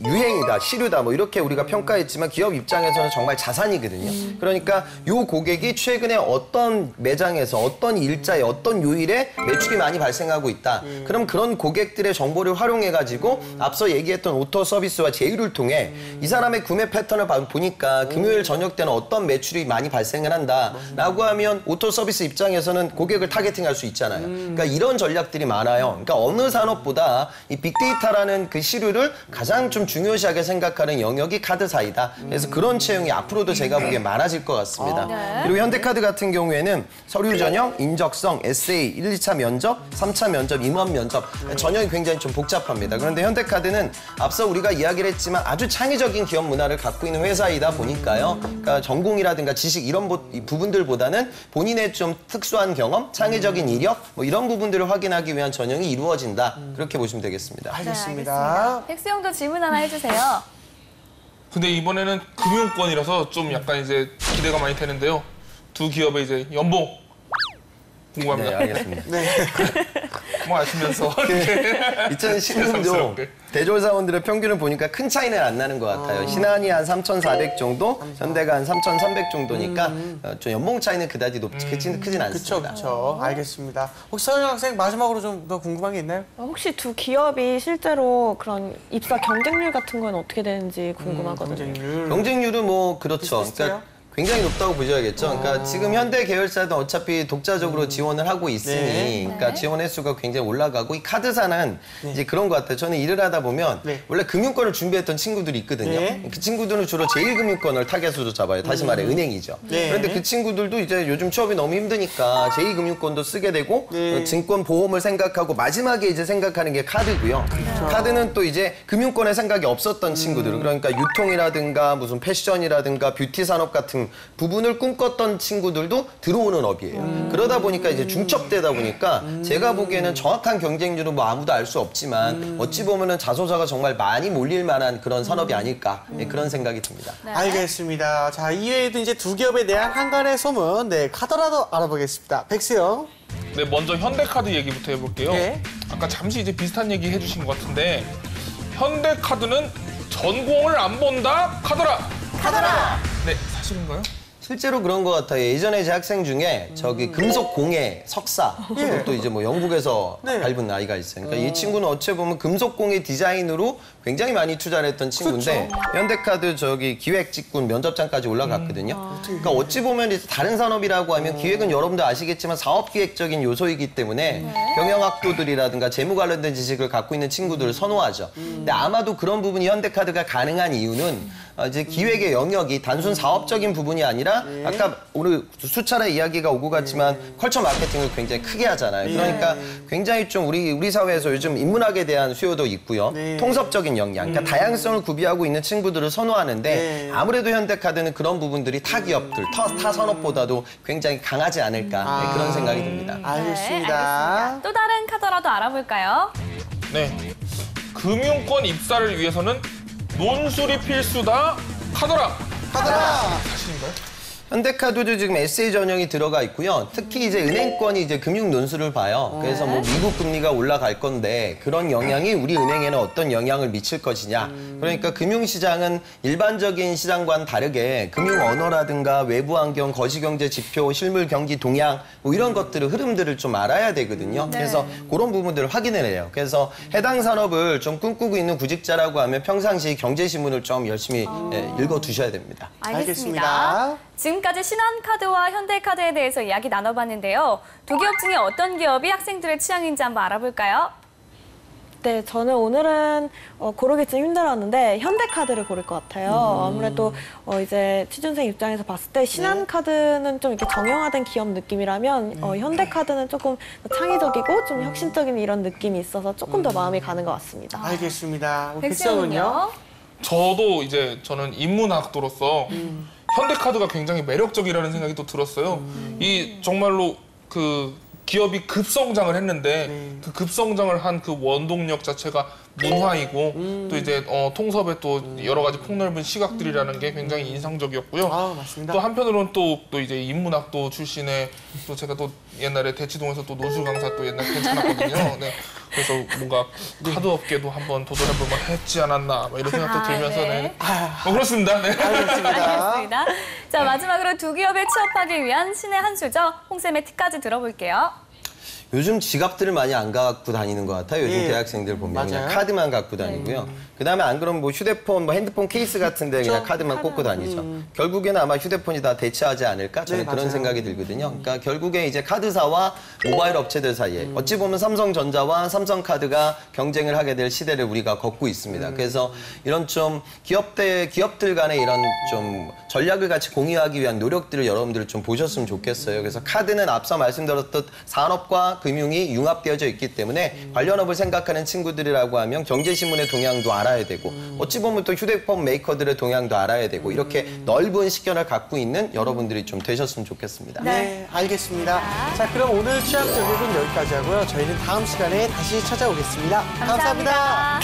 유행이다, 시류다 뭐 이렇게 우리가 평가했지만 기업 입장에서는 정말 자산이거든요. 그러니까 요 고객이 최근에 어떤 매장에서 어떤 일자에 어떤 요일에 매출이 많이 발생하고 있다. 그럼 그런 고객들의 정보를 활용해가지고 앞서 얘기했던 오토 서비스와 제휴를 통해 이 사람의 구매 패턴을 보니까 금요일 저녁 때는 어떤 매출이 많이 발생을 한다라고 하면 오토 서비스 입장에서는 고객을 타겟팅할 수 있잖아요. 그러니까 이런 전략들이 많아요. 그러니까 어느 산업보다 이 빅데이터라는 그 시류를 가장 좀 중요시하게 생각하는 영역이 카드사이다. 그래서 그런 채용이 앞으로도 제가 보기엔 많아질 것 같습니다. 그리고 현대카드 같은 경우에는 서류 전형, 인적성, 에세이, 1, 2차 면접, 3차 면접, 임원 면접 전형이 굉장히 좀 복잡합니다. 그런데 현대카드는 앞서 우리가 이야기를 했지만 아주 창의적인 기업 문화를 갖고 있는 회사이다 보니까요. 그러니까 전공이라든가 지식 이런 부분들보다는 본인의 좀 특수한 경험, 창의적인 이력 뭐 이런 부분들을 확인하기 위한 전형이 이루어진다. 그렇게 보시면 되겠습니다. 알겠습니다. 백수영도 질문 하나 해주세요. 근데 이번에는 금융권이라서 좀 약간 이제 기대가 많이 되는데요. 두 기업의 이제 연봉 궁금합니다. 네, 알겠습니다. 뭐 아시면서 2010년도 대졸 사원들의 평균을 보니까 큰 차이는 안 나는 것 같아요. 신한이 한 3,400 정도, 현대가 한 3,300 정도니까 좀 연봉 차이는 그다지 크진 않습니다. 그렇죠. 알겠습니다. 혹시 서영 학생 마지막으로 좀 더 궁금한 게 있나요? 혹시 두 기업이 실제로 그런 입사 경쟁률 같은 건 어떻게 되는지 궁금하거든요. 경쟁률은 뭐 그렇죠. 그러니까 굉장히 높다고 보셔야겠죠. 그러니까 지금 현대 계열사는 어차피 독자적으로 지원을 하고 있으니, 그러니까 지원 횟수가 굉장히 올라가고 이 카드사는 이제 그런 것 같아요. 저는 일을 하다 보면 원래 금융권을 준비했던 친구들이 있거든요. 그 친구들은 주로 제1금융권을 타겟으로 잡아요. 다시 말해 은행이죠. 그런데 그 친구들도 이제 요즘 취업이 너무 힘드니까 제2금융권도 쓰게 되고 증권 보험을 생각하고 마지막에 이제 생각하는 게 카드고요. 카드는 또 이제 금융권에 생각이 없었던 친구들, 그러니까 유통이라든가 무슨 패션이라든가 뷰티 산업 같은 부분을 꿈꿨던 친구들도 들어오는 업이에요. 그러다 보니까 이제 중첩되다 보니까 제가 보기에는 정확한 경쟁률은 뭐 아무도 알 수 없지만 어찌 보면은 자소자가 정말 많이 몰릴 만한 그런 산업이 아닐까 그런 생각이 듭니다. 알겠습니다. 자, 이외에도 이제 두 기업에 대한 한간의 소문, 카더라도 알아보겠습니다. 백수영. 네, 먼저 현대카드 얘기부터 해볼게요. 아까 잠시 이제 비슷한 얘기 해주신 것 같은데 현대카드는 전공을 안 본다 카더라. 카더라. 네, 사실인가요? 실제로 그런 것 같아요. 예전에 제 학생 중에 저기 금속 공예 석사, 또 이제 뭐 영국에서 밟은 아이가 있어요. 그러니까 이 친구는 어찌 보면 금속 공예 디자인으로 굉장히 많이 투자를 했던 친구인데 현대카드 저기 기획 직군 면접장까지 올라갔거든요. 그러니까 어찌 보면 이제 다른 산업이라고 하면 기획은 여러분들 아시겠지만 사업 기획적인 요소이기 때문에 경영학도들이라든가 재무 관련된 지식을 갖고 있는 친구들을 선호하죠. 근데 아마도 그런 부분이 현대카드가 가능한 이유는 이제 기획의 영역이 단순 사업적인 부분이 아니라 아까 오늘 수차례 이야기가 오고 갔지만 컬처 마케팅을 굉장히 크게 하잖아요. 그러니까 굉장히 좀 우리 사회에서 요즘 인문학에 대한 수요도 있고요. 통섭적인 역량, 그러니까 다양성을 구비하고 있는 친구들을 선호하는데 아무래도 현대카드는 그런 부분들이 타 기업들, 타 산업보다도 굉장히 강하지 않을까 그런 생각이 듭니다. 알겠습니다. 또 다른 카드라도 알아볼까요? 네, 금융권 입사를 위해서는 논술이 필수다. 카더라. 사실인가요? 현대카드도 지금 에세이 전형이 들어가 있고요. 특히 이제 은행권이 이제 금융 논술을 봐요. 그래서 뭐 미국 금리가 올라갈 건데 그런 영향이 우리 은행에는 어떤 영향을 미칠 것이냐. 그러니까 금융시장은 일반적인 시장과는 다르게 금융 언어라든가 외부 환경, 거시경제 지표, 실물 경기 동향 뭐 이런 것들을 흐름들을 좀 알아야 되거든요. 그래서 그런 부분들을 확인을 해요. 그래서 해당 산업을 좀 꿈꾸고 있는 구직자라고 하면 평상시 경제신문을 좀 열심히 읽어두셔야 됩니다. 알겠습니다. 지금까지 신한카드와 현대카드에 대해서 이야기 나눠봤는데요. 두 기업 중에 어떤 기업이 학생들의 취향인지 한번 알아볼까요? 네, 저는 오늘은 고르기 좀 힘들었는데 현대카드를 고를 것 같아요. 아무래도 이제 취준생 입장에서 봤을 때 신한카드는 좀 이렇게 정형화된 기업 느낌이라면 현대카드는 조금 창의적이고 좀 혁신적인 이런 느낌이 있어서 조금 더 마음이 가는 것 같습니다. 알겠습니다. 백수는요? 저도 이제 저는 인문학도로서 현대카드가 굉장히 매력적이라는 생각이 또 들었어요. 이 정말로 그 기업이 급성장을 했는데 그 급성장을 한 그 원동력 자체가 문화이고 또 이제 통섭의 또 여러 가지 폭넓은 시각들이라는 게 굉장히 인상적이었고요. 맞습니다. 또 한편으로는 또 이제 인문학도 출신의 또 제가 또 옛날에 대치동에서 또 논술 강사 또 옛날 괜찮았거든요. 네. 그래서 뭔가 카드 업계도 한번 도전해볼 만 했지 않았나 이런 생각도 들면서 그렇습니다. 네. 알겠습니다. 자, 마지막으로 두 기업에 취업하기 위한 신의 한 수죠. 홍쌤의 팁까지 들어볼게요. 요즘 지갑들을 많이 안 갖고 다니는 것 같아요. 요즘 대학생들 보면 그냥 카드만 갖고 다니고요. 그다음에 안 그러면 뭐 휴대폰, 뭐 핸드폰 케이스 같은데 그냥 카드만 꽂고 다니죠. 결국에는 아마 휴대폰이 다 대체하지 않을까 저는 그런 생각이 들거든요. 그러니까 결국에 이제 카드사와 모바일 업체들 사이에 어찌 보면 삼성전자와 삼성카드가 경쟁을 하게 될 시대를 우리가 걷고 있습니다. 그래서 이런 좀 기업들 간의 이런 좀 전략을 같이 공유하기 위한 노력들을 여러분들 좀 보셨으면 좋겠어요. 그래서 카드는 앞서 말씀드렸던 산업과 금융이 융합되어져 있기 때문에 관련업을 생각하는 친구들이라고 하면 경제신문의 동향도 알아야 되고 어찌 보면 또 휴대폰 메이커들의 동향도 알아야 되고 이렇게 넓은 식견을 갖고 있는 여러분들이 좀 되셨으면 좋겠습니다. 네, 알겠습니다. 자, 그럼 오늘 취향 교육은 여기까지 하고요. 저희는 다음 시간에 다시 찾아오겠습니다. 감사합니다.